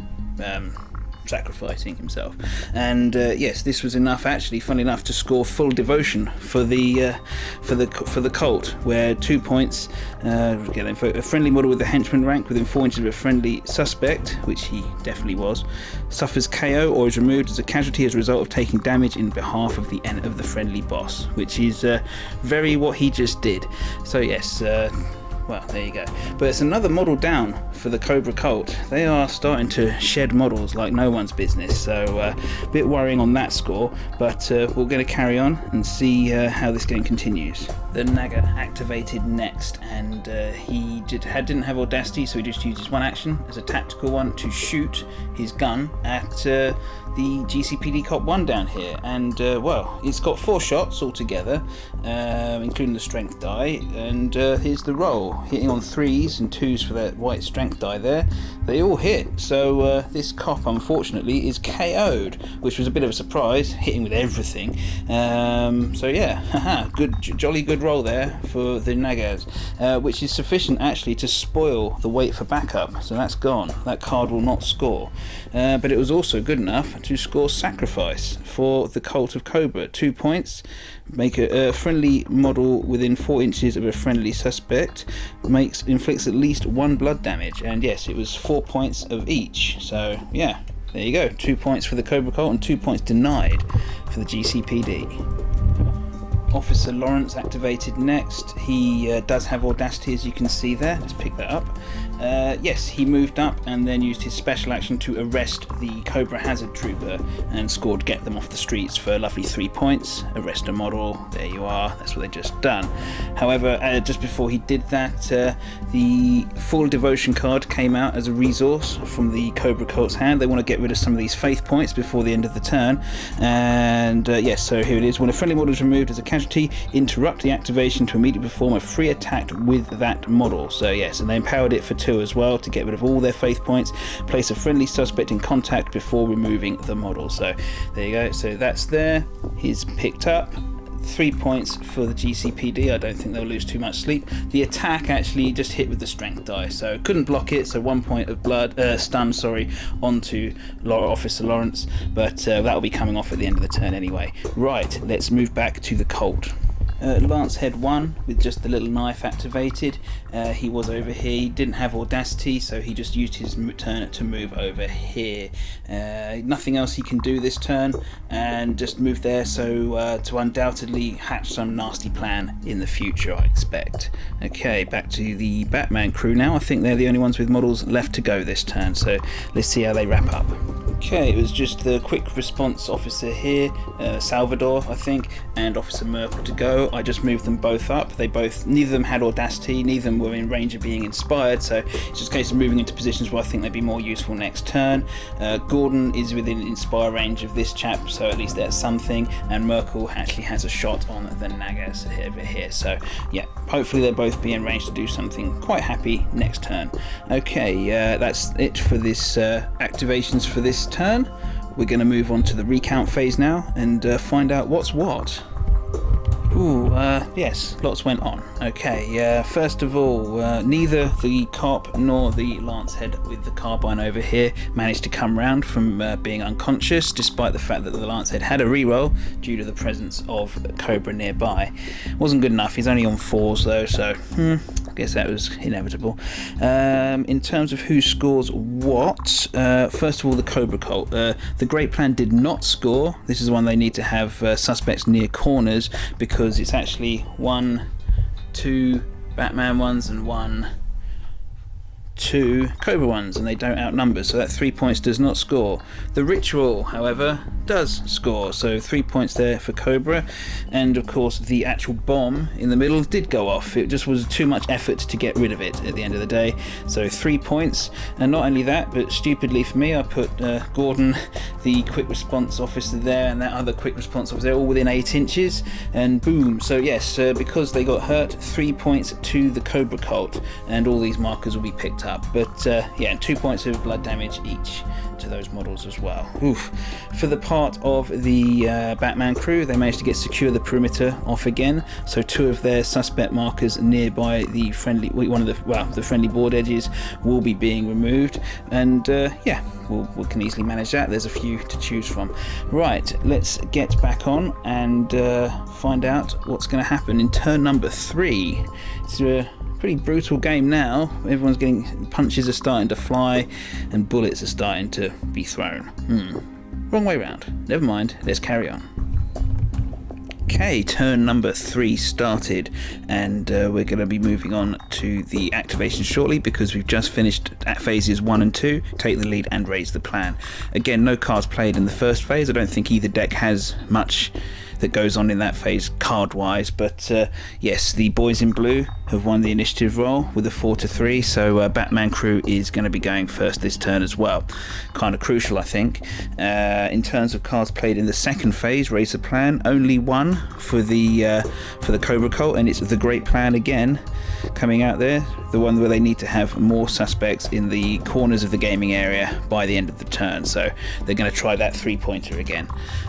Speaker 1: Sacrificing himself. And yes, this was enough, actually, funny enough, to score full devotion for the cult, where 2 points for a friendly model with the henchman rank within 4 inches of a friendly suspect, which he definitely was, suffers KO or is removed as a casualty as a result of taking damage in behalf of the friendly boss, which is very what he just did. So yes, well, there you go. But it's another model down for the Kobra Cult. They are starting to shed models like no one's business, so a bit worrying on that score, but we're going to carry on and see how this game continues. The Naga activated next, and he didn't have audacity, so he just used his one action as a tactical one to shoot his gun at the GCPD Cop 1 down here, and well, it's got 4 shots altogether, including the strength die, and here's the roll, hitting on 3s and 2s for that white strength die there. They all hit, so this cop unfortunately is KO'd, which was a bit of a surprise, hitting with everything. So yeah, haha, jolly good roll there for the Nagas, which is sufficient actually to spoil the wait for backup, so that's gone. That card will not score, but it was also good enough to score sacrifice for the Cult of Kobra. 2 points, make a friendly model within 4 inches of a friendly suspect, inflicts at least 1 blood damage, and yes, it was 4 points of each. So yeah, there you go, 2 points for the Kobra Cult and 2 points denied for the GCPD. Officer Lawrence activated next. He does have audacity, as you can see there. Let's pick that up. yes, he moved up and then used his special action to arrest the Cobra Hazard Trooper and scored Get Them Off the Streets for a lovely 3 points. Arrest a model, there you are, that's what they just done. However, just before he did that, the Full Devotion card came out as a resource from the Kobra Cult's hand. They want to get rid of some of these faith points before the end of the turn, and yes, so here it is. When a friendly model is removed as a casualty, interrupt the activation to immediately perform a free attack with that model. So yes, and they empowered it for 2 as well to get rid of all their faith points. Place a friendly suspect in contact before removing the model. So there you go, so that's there. He's picked up 3 points for the GCPD. I don't think they'll lose too much sleep. The attack actually just hit with the strength die, so couldn't block it, so 1 point of stun onto Officer Lawrence, but that'll be coming off at the end of the turn anyway. Right, let's move back to the Cult. Lance Head 1 with just the little knife activated. He was over here. He didn't have audacity, so he just used his turn to move over here. Nothing else he can do this turn, and just move there, so to undoubtedly hatch some nasty plan in the future, I expect. Okay, back to the Batman crew now. I think they're the only ones with models left to go this turn, so let's see how they wrap up. Okay, it was just the quick response officer here, Salvador, I think, and Officer Merkel to go. I just moved them both up. Neither of them had audacity, neither of them were in range of being inspired, so it's just a case of moving into positions where I think they'd be more useful next turn. Gordon is within inspire range of this chap, so at least that's something, and Merkel actually has a shot on the Nagas over here, so yeah, hopefully they'll both be in range to do something quite happy next turn. Okay, that's it for this activations for this turn. We're going to move on to the recount phase now and find out what's what. Ooh, yes, lots went on. Okay, first of all, neither the cop nor the lance head with the carbine over here managed to come round from being unconscious, despite the fact that the lance head had a reroll due to the presence of Cobra nearby. Wasn't good enough. He's only on 4s though, so I guess that was inevitable. In terms of who scores what, first of all, the Kobra Cult. The Great Plan did not score. This is one they need to have suspects near corners, because it's actually 1, 2 Batman ones and 1, 2 Cobra ones, and they don't outnumber, so that 3 points does not score. The Ritual, however, does score, so 3 points there for Cobra, and of course the actual bomb in the middle did go off. It just was too much effort to get rid of it at the end of the day, so 3 points. And not only that, but stupidly for me, I put Gordon, the quick response officer there, and that other quick response officer, all within 8 inches, and boom. So yes, because they got hurt, 3 points to the Kobra Cult, and all these markers will be picked up. But yeah, 2 points of blood damage each to those models as well. Oof. For the part of the Batman crew, they managed to secure the perimeter off again, so 2 of their suspect markers nearby the friendly, the friendly board edges will be being removed, and yeah, we can easily manage that. There's a few to choose from. Right, let's get back on and find out what's going to happen in turn number 3. It's a pretty brutal game now. Everyone's getting, punches are starting to fly and bullets are starting to be thrown. Wrong way round. Never mind, let's carry on. Okay, turn number 3 started, and we're going to be moving on to the activation shortly, because we've just finished at phases 1 and 2, take the lead and raise the plan. Again, no cards played in the first phase. I don't think either deck has much that goes on in that phase card wise, but yes, the boys in blue have won the initiative roll with a 4-3, so Batman crew is going to be going first this turn as well. Kind of crucial, I think. In terms of cards played in the second phase, raise the plan, only 1 for the Kobra Cult, and it's the Great Plan again coming out there, the one where they need to have more suspects in the corners of the gaming area by the end of the turn, so they're going to try that 3-pointer again.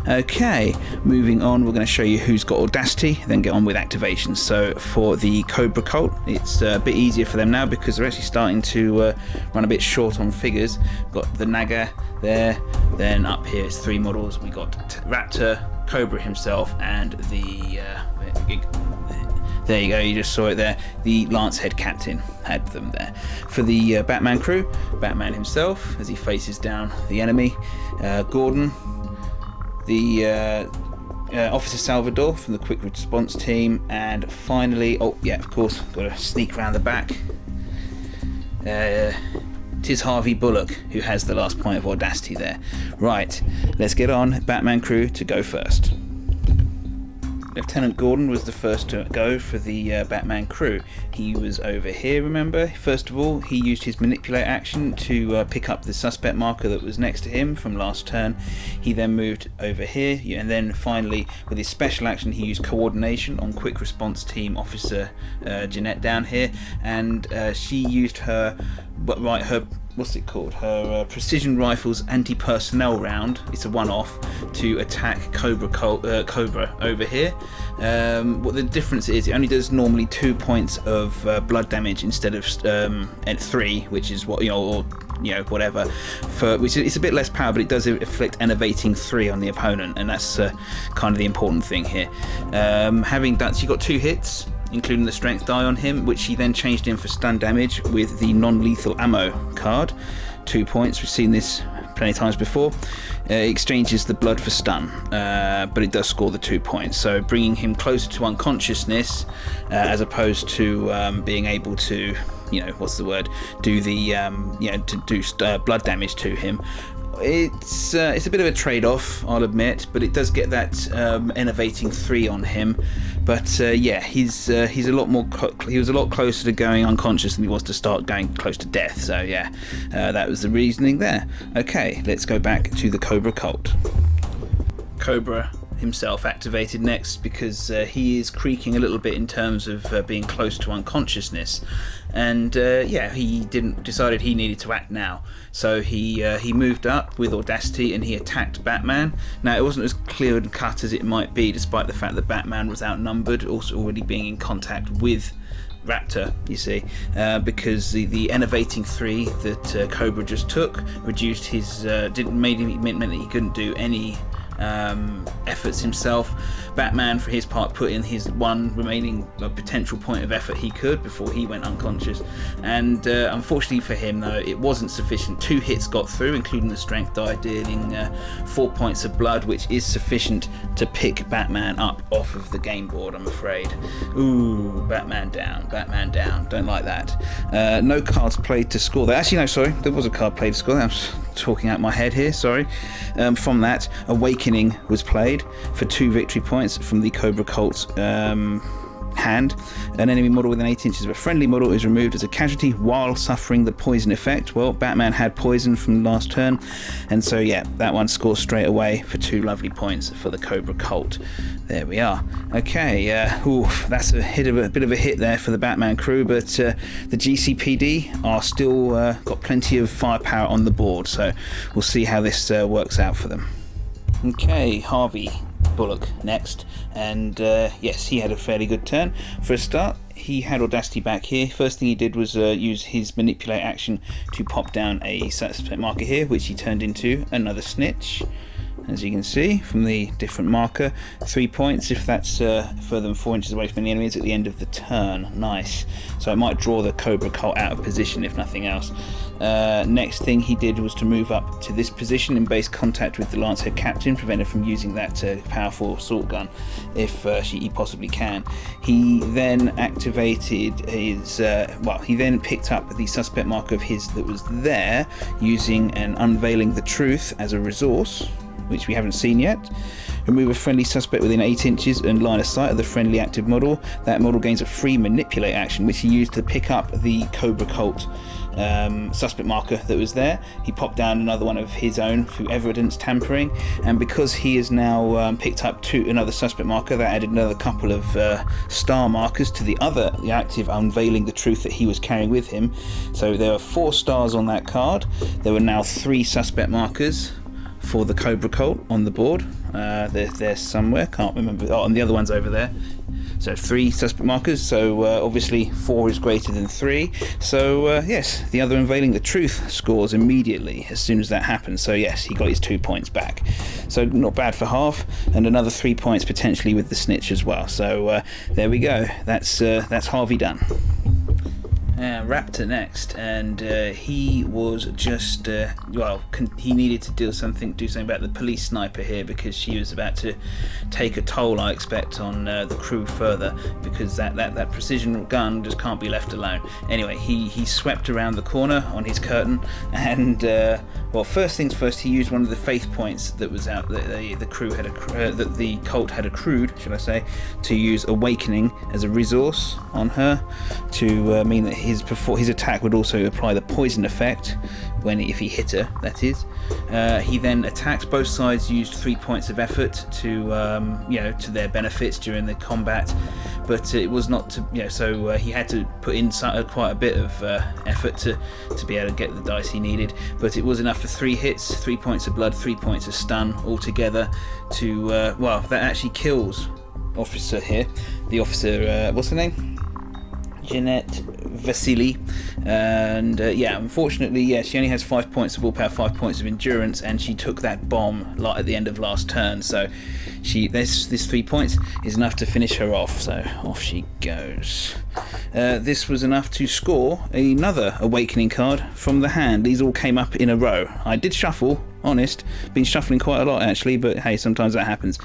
Speaker 1: Okay, moving on, we're going to show you who's got audacity, then get on with activations. So for the Kobra Cult, it's a bit easier for them now because they're actually starting to run a bit short on figures. Got the Naga there, then up here it's 3 models. We got Raptor, Cobra himself, and the there you go, you just saw it there, the Lance Head Captain had them there. For the Batman crew, Batman himself as he faces down the enemy, Gordon, the Officer Salvador from the quick response team, and finally, oh yeah, of course, got to sneak around the back, 'Tis Harvey Bullock who has the last point of audacity there. Right, let's get on. Batman crew to go first. Lieutenant Gordon was the first to go for the Batman crew. He was over here, remember? First of all, he used his manipulate action to pick up the suspect marker that was next to him from last turn. He then moved over here, and then finally, with his special action, he used coordination on quick response team officer Jeanette down here, and she used her what's it called? Her precision rifles anti-personnel round. It's a one-off to attack Kobra Cult, Cobra over here. What the difference is, it only does normally 2 points of blood damage instead of 3, which is what whatever. Which it's a bit less power, but it does inflict enervating 3 on the opponent, and that's kind of the important thing here. Having done, so you got 2 hits, including the strength die on him, which he then changed in for stun damage with the non-lethal ammo card. 2 points, we've seen this plenty of times before. Exchanges the blood for stun, but it does score the 2 points, so bringing him closer to unconsciousness as opposed to being able to, do the blood damage to him. It's a bit of a trade-off, I'll admit, but it does get that enervating 3 on him. But he's a lot more. He was a lot closer to going unconscious than he was to start going close to death. So yeah, that was the reasoning there. Okay, let's go back to the Kobra Cult. Cobra himself activated next because he is creaking a little bit in terms of being close to unconsciousness, and he decided he needed to act now, so he moved up with audacity and he attacked Batman. Now, it wasn't as clear and cut as it might be, despite the fact that Batman was outnumbered, also already being in contact with Raptor, you see, because the enervating 3 that Cobra just took reduced his meant that he couldn't do any efforts himself. Batman, for his part, put in his one remaining potential point of effort he could before he went unconscious, and unfortunately for him, though, it wasn't sufficient. 2 hits got through, including the strength die, dealing 4 points of blood, which is sufficient to pick Batman up off of the game board, I'm afraid. Ooh, Batman down, don't like that. No cards played to score that. Actually, no, sorry, there was a card played to score that. I'm talking out my head here, sorry. From that, Awakening was played for 2 victory points from the Kobra Cult hand. An enemy model within 8 inches of a friendly model is removed as a casualty while suffering the poison effect. Well, Batman had poison from last turn, and so yeah, that one scores straight away for 2 lovely points for the Kobra Cult. There we are. Okay, that's a bit of a hit there for the Batman crew, but the GCPD are still got plenty of firepower on the board, so we'll see how this works out for them. Okay, Harvey Bullock next, and yes, he had a fairly good turn. For a start, he had audacity back here. First thing he did was use his manipulate action to pop down a suspect marker here, which he turned into another snitch, as you can see from the different marker. 3 points if that's further than 4 inches away from the enemies at the end of the turn. Nice. So it might draw the Kobra Cult out of position if nothing else. Next thing he did was to move up to this position in base contact with the Lancehead Captain, prevent her from using that powerful assault gun if he possibly can. He then activated his he then picked up the suspect marker of his that was there, using an Unveiling the Truth as a resource, which we haven't seen yet. Remove a friendly suspect within 8 inches and line of sight of the friendly active model. That model gains a free manipulate action, which he used to pick up the Kobra Cult suspect marker that was there. He popped down another one of his own through evidence tampering, and because he has now picked up another suspect marker, that added another couple of star markers to the active Unveiling the Truth that he was carrying with him. So there are 4 stars on that card. There were now 3 suspect markers for the Kobra Cult on the board. They're somewhere, can't remember. Oh, and the other one's over there. So 3 suspect markers, so obviously 4 is greater than 3. So yes, the other Unveiling the Truth scores immediately as soon as that happens. So yes, he got his 2 points back. So not bad for half, and another 3 points potentially with the snitch as well. So there we go. That's Harvey done. Raptor next, and he was just he needed to do something about the police sniper here, because she was about to take a toll, I expect, on the crew further, because that precision gun just can't be left alone. Anyway, he swept around the corner on his curtain, and first things first, he used one of the faith points that was out that the crew had that the cult had accrued, should I say, to use awakening as a resource on her, to mean that his attack would also apply the poison effect if he hit her, that is. He then attacked. Both sides used 3 points of effort to to their benefits during the combat, but it was not to so he had to put in quite a bit of effort to be able to get the dice he needed, but it was enough for 3 hits, 3 points of blood, 3 points of stun altogether to that actually kills officer here. The officer, what's her name? Jeanette Vasily, and unfortunately, she only has 5 points of willpower, 5 points of endurance, and she took that bomb at the end of last turn. So this 3 points is enough to finish her off. So off she goes. This was enough to score another awakening card from the hand. These all came up in a row. I did shuffle. Honest, been shuffling quite a lot actually, but hey, sometimes that happens.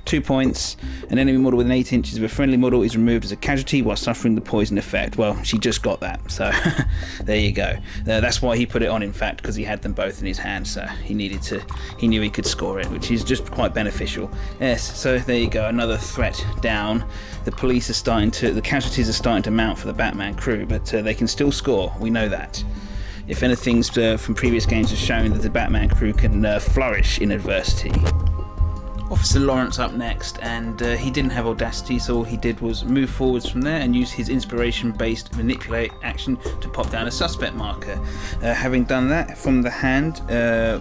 Speaker 1: 2 points. An enemy model within 8 inches of a friendly model is removed as a casualty while suffering the poison effect. Well, she just got that, so there you go. That's why he put it on, in fact, because he had them both in his hand, so he knew he could score it, which is just quite beneficial. Yes, so there you go, another threat down. The casualties are starting to mount for the Batman crew, but they can still score. We know that. If anything from previous games has shown that the Batman crew can flourish in adversity. Officer Lawrence up next, and he didn't have audacity, so all he did was move forwards from there and use his inspiration-based manipulate action to pop down a suspect marker. Having done that, from the hand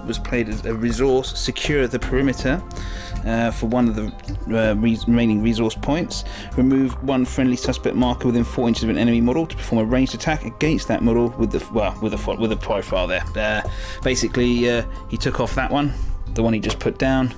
Speaker 1: was played as a resource, secure the perimeter for one of the remaining resource points. Remove one friendly suspect marker within 4 inches of an enemy model to perform a ranged attack against that model with a profile there. Basically, he took off that one, the one he just put down,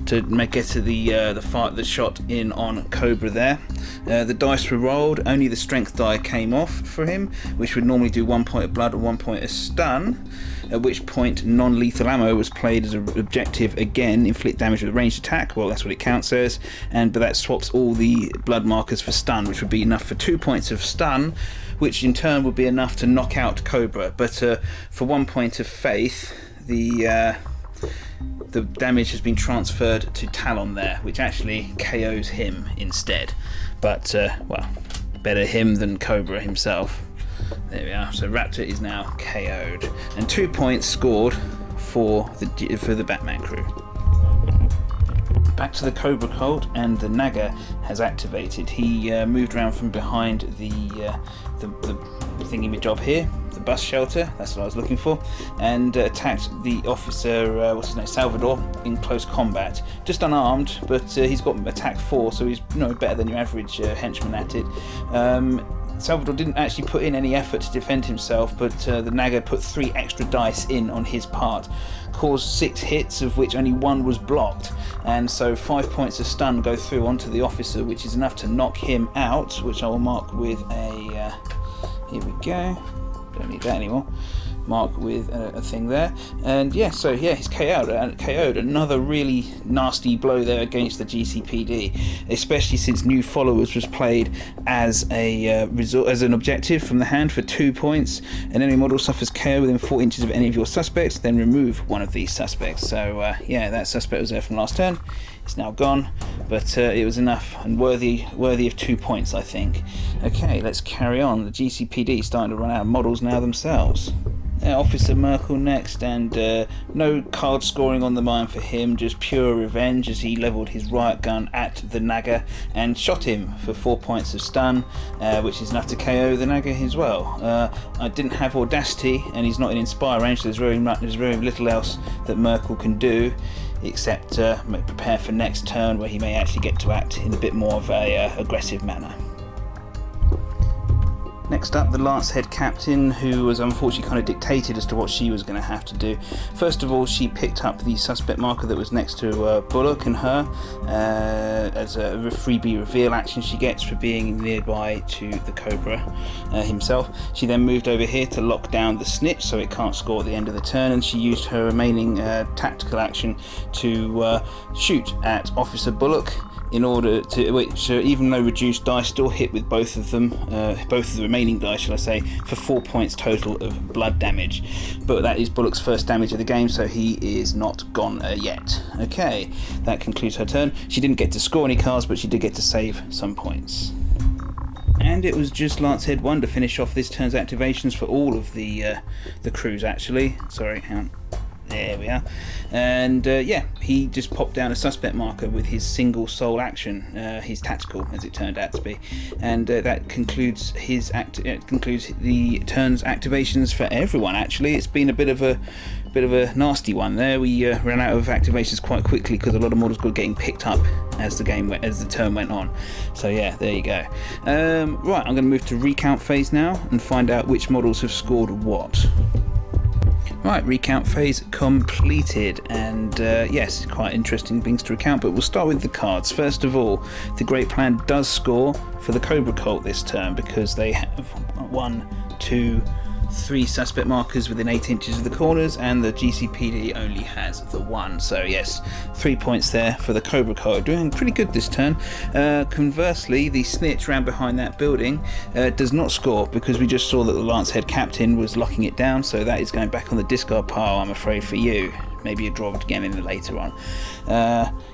Speaker 1: to get to the shot in on Cobra there. The dice were rolled. Only the strength die came off for him, which would normally do 1 point of blood or 1 point of stun, at which point non-lethal ammo was played as an objective again, inflict damage with a ranged attack. Well, that's what it counts as, but that swaps all the blood markers for stun, which would be enough for 2 points of stun, which in turn would be enough to knock out Cobra. But for 1 point of faith, the damage has been transferred to Talon there, which actually KOs him instead. But, better him than Cobra himself. There we are. So Raptor is now KO'd. And 2 points scored for the Batman crew. Back to the Kobra Cult, and the Naga has activated. He moved around from behind the thingy-my-job here, the bus shelter, that's what I was looking for, and attacked the officer, what's his name, Salvador, in close combat. Just unarmed, but he's got attack 4, so he's better than your average henchman at it. Salvador didn't actually put in any effort to defend himself, but the Naga put 3 extra dice in on his part, caused 6 hits, of which only 1 was blocked, and so 5 points of stun go through onto the officer, which is enough to knock him out, which I will mark with a here we go, don't need that anymore, mark with a thing there, and he's KO'd. Another really nasty blow there against the GCPD, especially since New Followers was played as an objective from the hand for 2 points. An enemy model suffers KO within 4 inches of any of your suspects, then remove one of these suspects. So that suspect was there from last turn. It's now gone, but it was enough and worthy of 2 points, I think. Okay, let's carry on. The GCPD starting to run out of models now themselves. Officer Merkel next, and no card scoring on the mind for him, just pure revenge as he levelled his riot gun at the Naga and shot him for 4 points of stun, which is enough to KO the Naga as well. I didn't have audacity, and he's not in inspire range, so there's very little else that Merkel can do, except prepare for next turn, where he may actually get to act in a bit more of a aggressive manner. Next up, the Lancehead captain, who was unfortunately kind of dictated as to what she was going to have to do. First of all, she picked up the suspect marker that was next to Bullock and her as a freebie reveal action she gets for being nearby to the Cobra himself. She then moved over here to lock down the snitch so it can't score at the end of the turn, and she used her remaining tactical action to shoot at Officer Bullock, in order to, which even though reduced dice, still hit with both of them, both of the remaining dice, shall I say, for 4 points total of blood damage. But that is Bullock's first damage of the game, so he is not gone yet. Okay, that concludes her turn. She didn't get to score any cards, but she did get to save some points. And it was just Lancehead 1 to finish off this turn's activations for all of the crews, actually. Sorry, hang on. There we are. And yeah, he just popped down a suspect marker with his single sole action, his tactical, as it turned out to be, and that concludes his concludes the turn's activations for everyone. Actually, it's been a bit of a nasty one there. We ran out of activations quite quickly because a lot of models got getting picked up as the turn went on. So yeah, there you go. Right, I'm going to move to Recount Phase now and find out which models have scored what. Right, Recount Phase completed, and yes, quite interesting things to recount, but we'll start with the cards. First of all, the Great Plan does score for the Kobra Cult this turn because they have 1, 2, 3 suspect markers within 8 inches of the corners, and the GCPD only has the 1. So yes, 3 points there for the Kobra Cult, doing pretty good this turn. Conversely, the snitch round behind that building does not score because we just saw that the Lancehead captain was locking it down, so that is going back on the discard pile, I'm afraid, for you. Maybe a draw again in later on.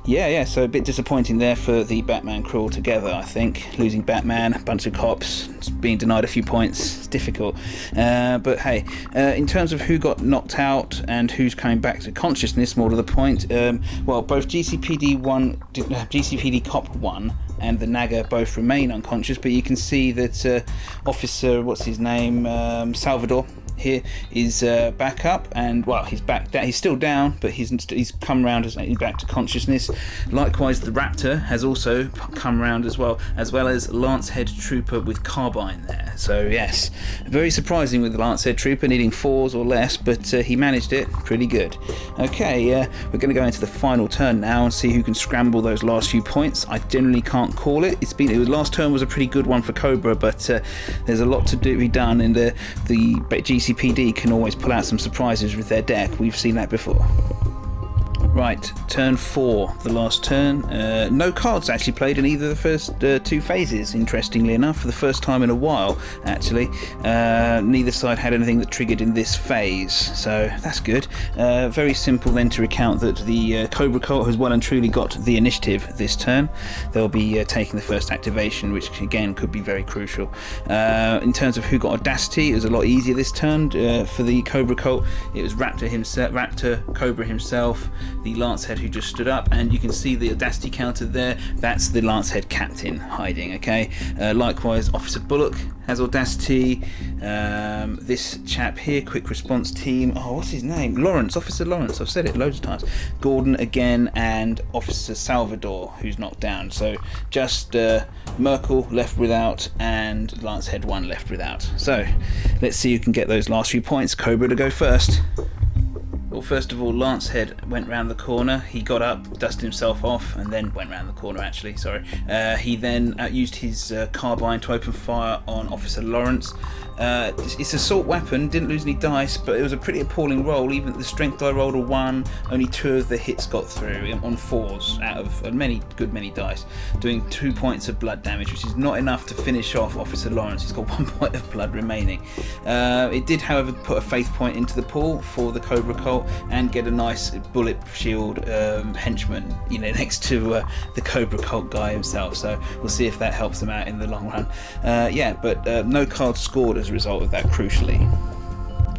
Speaker 1: Yeah, so a bit disappointing there for the Batman crew altogether, I think. Losing Batman, a bunch of cops, being denied a few points, it's difficult. But hey, in terms of who got knocked out and who's coming back to consciousness, more to the point, well, both GCPD Cop 1 and the Naga both remain unconscious, but you can see that Officer, what's his name, Salvador, here is back up, and well, he's back down. He's still down, but he's come round as he's back to consciousness. Likewise, the Raptor has also come round as well as Lancehead Trooper with carbine there. So yes, very surprising with the Lancehead Trooper needing 4s or less, but he managed it pretty good. Okay, we're going to go into the final turn now and see who can scramble those last few points. I generally can't call it. Last turn was a pretty good one for Cobra, but there's a lot to be done, and the GCPD can always pull out some surprises with their deck. We've seen that before. Right, turn 4, the last turn. No cards actually played in either of the first 2 phases, interestingly enough, for the first time in a while, actually. Neither side had anything that triggered in this phase, so that's good. Very simple then to recount that the Kobra Cult has well and truly got the initiative this turn. They'll be taking the first activation, which again could be very crucial. In terms of who got Audacity, it was a lot easier this turn for the Kobra Cult. It was Raptor, Cobra himself, the Lancehead who just stood up, and you can see the Audacity counter there. That's the Lancehead captain hiding, okay? Likewise, Officer Bullock has Audacity. This chap here, Quick Response Team, oh, what's his name? Lawrence, Officer Lawrence, I've said it loads of times. Gordon again, and Officer Salvador, who's knocked down. So just Merkel left without, and Lancehead 1 left without. So let's see who can get those last few points. Cobra to go first. Well, first of all, Lancehead went round the corner. He got up, dusted himself off, and then went round the corner, actually, sorry. He then used his carbine to open fire on Officer Lawrence. It's an assault weapon, didn't lose any dice, but it was a pretty appalling roll. Even the strength die rolled a 1, only 2 of the hits got through on 4s out of many dice, doing 2 points of blood damage, which is not enough to finish off Officer Lawrence. He's got 1 point of blood remaining. It did, however, put a faith point into the pool for the Kobra Cult and get a nice bullet shield henchman, next to the Kobra Cult guy himself. So we'll see if that helps them out in the long run. But no cards scored as a result of that, crucially.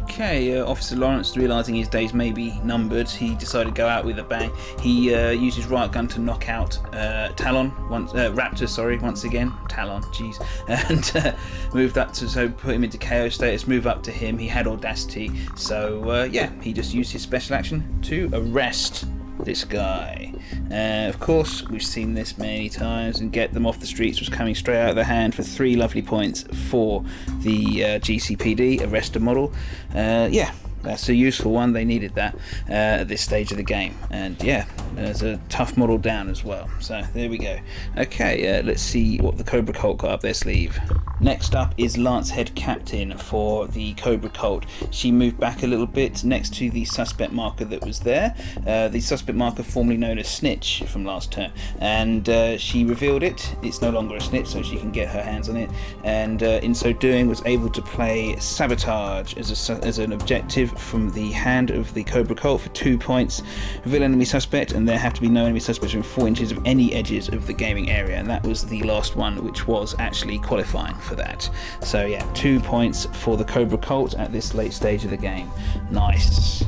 Speaker 1: Okay, Officer Lawrence, realising his days may be numbered, he decided to go out with a bang. He used his riot gun to knock out Raptor, once again. Talon, jeez. And moved up to, put him into KO status, move up to him. He had Audacity, so yeah, he just used his special action to arrest this guy. Of course, we've seen this many times, and Get Them Off the Streets was coming straight out of the hand for 3 lovely points for the GCPD, arrestor model. Yeah, that's a useful one. They needed that at this stage of the game, and yeah, there's a tough model down as well. So there we go. Okay, let's see what the Kobra Cult got up their sleeve. Next up is Lancehead Captain for the Kobra Cult. She moved back a little bit next to the suspect marker that was there, the suspect marker formerly known as Snitch from last turn, and she revealed it. It's no longer a snitch, so she can get her hands on it, and in so doing was able to play Sabotage as an objective from the hand of the Kobra Cult for 2 points. Reveal enemy suspect, and there have to be no enemy suspects within 4 inches of any edges of the gaming area, and that was the last one, which was actually qualifying for that. So yeah, 2 points for the Kobra Cult at this late stage of the game. Nice.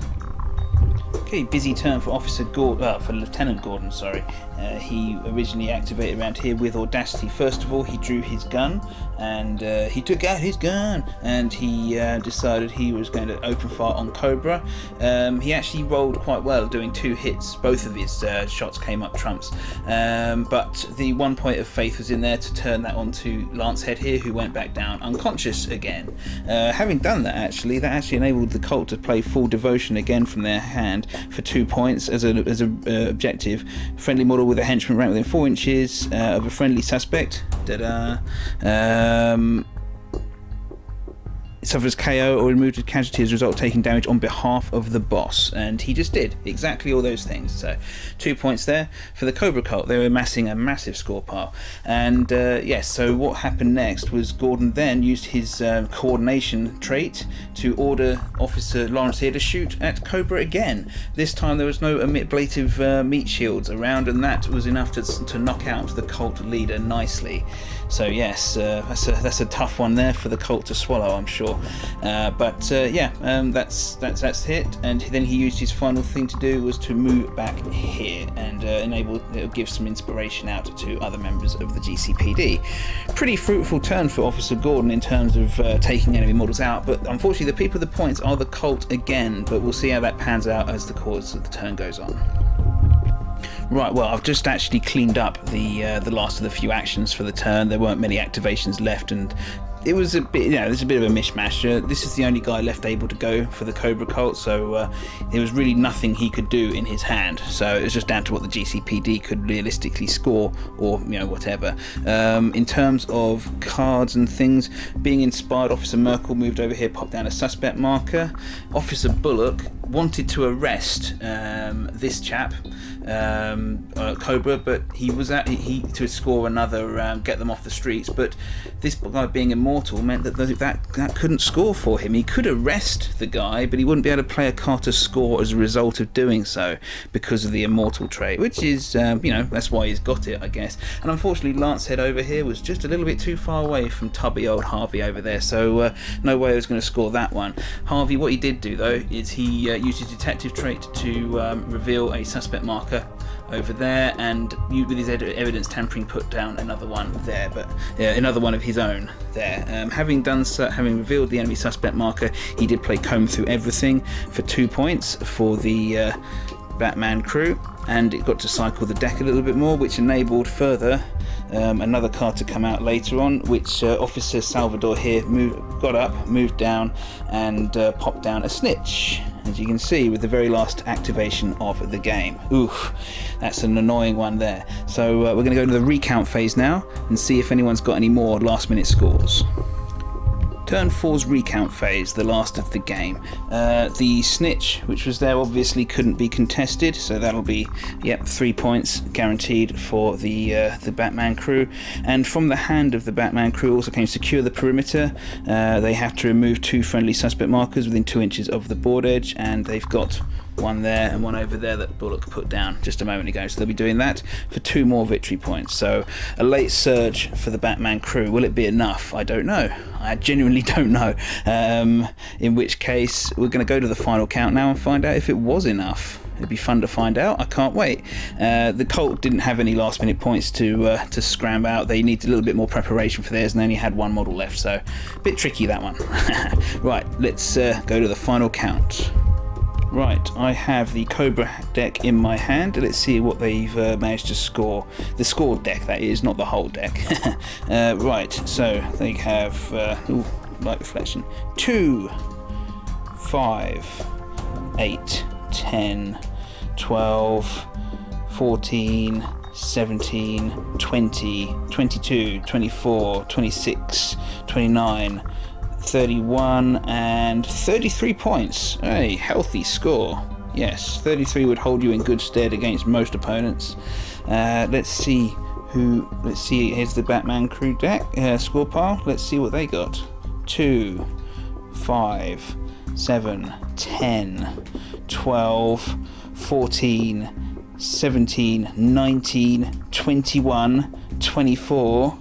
Speaker 1: Okay, busy turn for Officer Gordon, for Lieutenant Gordon, sorry. He originally activated around here with Audacity. First of all, he drew his gun, and he took out his gun, and he decided he was going to open fire on Cobra. He actually rolled quite well, doing 2 hits. Both of his shots came up trumps, but the 1 point of faith was in there to turn that onto Lancehead here, who went back down unconscious again. Having done that, that actually enabled the Cult to play Full Devotion again from their hand for 2 points as an objective. Friendly model with a henchman ranked within 4 inches of a friendly suspect. Suffers KO or removed a casualty as a result of taking damage on behalf of the boss, and he just did exactly all those things. So 2 points there for the Kobra Cult. They were amassing a massive score pile, and yes, so what happened next was Gordon then used his coordination trait to order Officer Lawrence here to shoot at Cobra again. This time there was no ablative meat shields around, and that was enough to knock out the Cult leader nicely. So yes, that's a tough one there for the Cult to swallow, I'm sure. But yeah, that's it. And then he used his final thing to do was to move back here and give some inspiration out to other members of the GCPD. Pretty fruitful turn for Officer Gordon in terms of taking enemy models out, but unfortunately the people with the points are the Cult again. But we'll see how that pans out as the course of the turn goes on. Right, well, I've just actually cleaned up the last of the few actions for the turn. There weren't many activations left, and it was a bit, there's a bit of a mishmash. This is the only guy left able to go for the Kobra Cult, so there was really nothing he could do in his hand. So it was just down to what the GCPD could realistically score, or whatever. In terms of cards and things, being inspired, Officer Merkel moved over here, popped down a suspect marker. Officer Bullock wanted to arrest this chap, Cobra, but he to score another Get Them Off the Streets, but this guy being immortal meant that couldn't score for him. He could arrest the guy, but he wouldn't be able to play a card to score as a result of doing so because of the immortal trait, which is that's why he's got it, I guess. And unfortunately Lancehead over here was just a little bit too far away from tubby old Harvey over there, so no way I was going to score that one. Harvey, what he did do though is he used his detective trait to reveal a suspect marker over there, and with his evidence tampering put down another one there, but another one of his own there. Having done so, having revealed the enemy suspect marker, he did play Comb Through Everything for 2 points for the Batman crew, and it got to cycle the deck a little bit more, which enabled further another card to come out later on, which Officer Salvador here got up, moved down, and popped down a Snitch, as you can see, with the very last activation of the game. Oof, that's an annoying one there. So we're going to go to the recount phase now and see if anyone's got any more last minute scores. Turn 4's recount phase, the last of the game. The Snitch, which was there, obviously couldn't be contested, so that'll be 3 points guaranteed for the Batman crew. And from the hand of the Batman crew also came Secure the Perimeter. They have to remove 2 friendly suspect markers within 2 inches of the board edge, and they've got one there and one over there that Bullock put down just a moment ago, so they'll be doing that for 2 more victory points. So a late surge for the Batman crew. Will it be enough? I don't know. I genuinely don't know. In which case we're going to go to the final count now and find out if it was enough. It'd be fun to find out. I can't wait. The Cult didn't have any last minute points to scram out. They needed a little bit more preparation for theirs, and they only had 1 model left, so a bit tricky, that one. Right, let's go to the final count. Right, I have the Kobra deck in my hand. Let's see what they've managed to score. The scored deck, that is, not the whole deck. Right, so they have light reflection 2, 5, 8, 10, 12, 14, 17, 20, 22, 24, 26, 29, 31 and 33 points. A healthy score. Yes, 33 would hold you in good stead against most opponents. Let's see, here's the Batman crew deck score pile. Let's see what they got. 2, 5, 7, 10, 12, 14, 17, 19, 21, 24,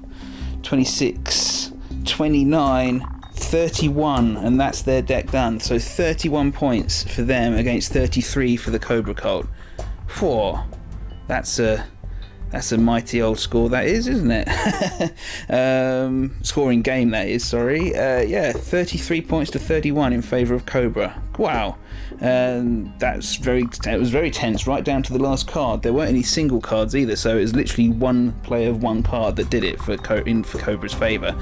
Speaker 1: 26, 29, 31, and that's their deck done. So 31 points for them against 33 for the Kobra Cult. Whoa, that's a mighty old score, that is, isn't it? Scoring game, that is, sorry. Yeah, 33 points to 31 in favour of Kobra. Wow. It was very tense right down to the last card. There weren't any single cards either, so it was literally one player of one card that did it for Kobra's favour.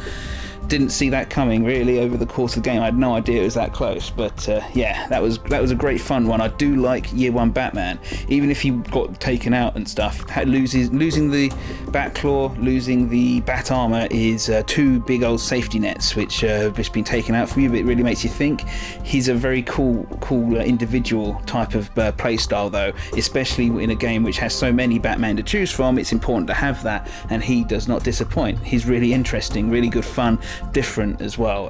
Speaker 1: Didn't see that coming really over the course of the game. I had no idea it was that close, but yeah, that was a great fun one. I do like Year 1 Batman, even if he got taken out and stuff. Losing the Batclaw, losing the Batarmour is two big old safety nets which have just been taken out from you, but it really makes you think. He's a very cool individual type of play style though, especially in a game which has so many Batman to choose from. It's important to have that, and he does not disappoint. He's really interesting, really good fun, different as well.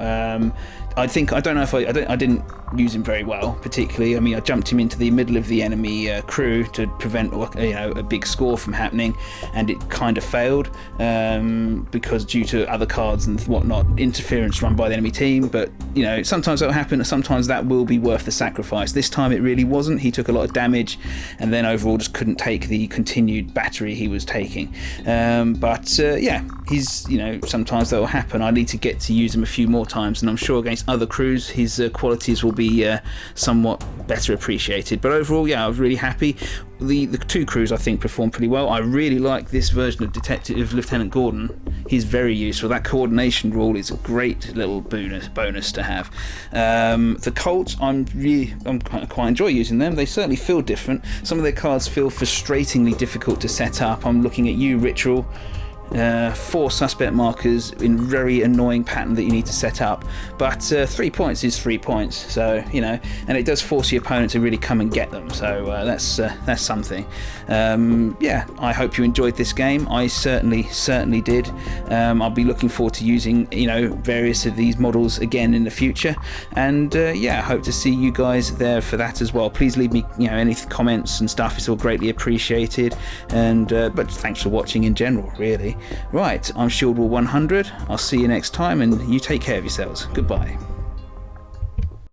Speaker 1: I didn't use him very well particularly. I mean, I jumped him into the middle of the enemy crew to prevent a big score from happening, and it kind of failed because due to other cards and whatnot, interference run by the enemy team. But sometimes that will happen, and sometimes that will be worth the sacrifice. This time it really wasn't. He took a lot of damage and then overall just couldn't take the continued battery he was taking. Yeah, he's sometimes that will happen. I need to get to use him a few more times, and I'm sure against other crews his qualities will be somewhat better appreciated. But overall, yeah, I was really happy. The two crews I think performed pretty well. I really like this version of Lieutenant Gordon. He's very useful. That coordination rule is a great little bonus to have. The Colts, I'm quite enjoy using them. They certainly feel different. Some of their cards feel frustratingly difficult to set up. I'm looking at you, Ritual. 4 suspect markers in very annoying pattern that you need to set up, but 3 points is 3 points, so and it does force your opponent to really come and get them, so that's something. Yeah, I hope you enjoyed this game. I certainly did. I'll be looking forward to using various of these models again in the future, and yeah, I hope to see you guys there for that as well. Please leave me any comments and stuff. It's all greatly appreciated, and but thanks for watching in general, really. Right, I'm Shieldwall 100. I'll see you next time, and you take care of yourselves. Goodbye.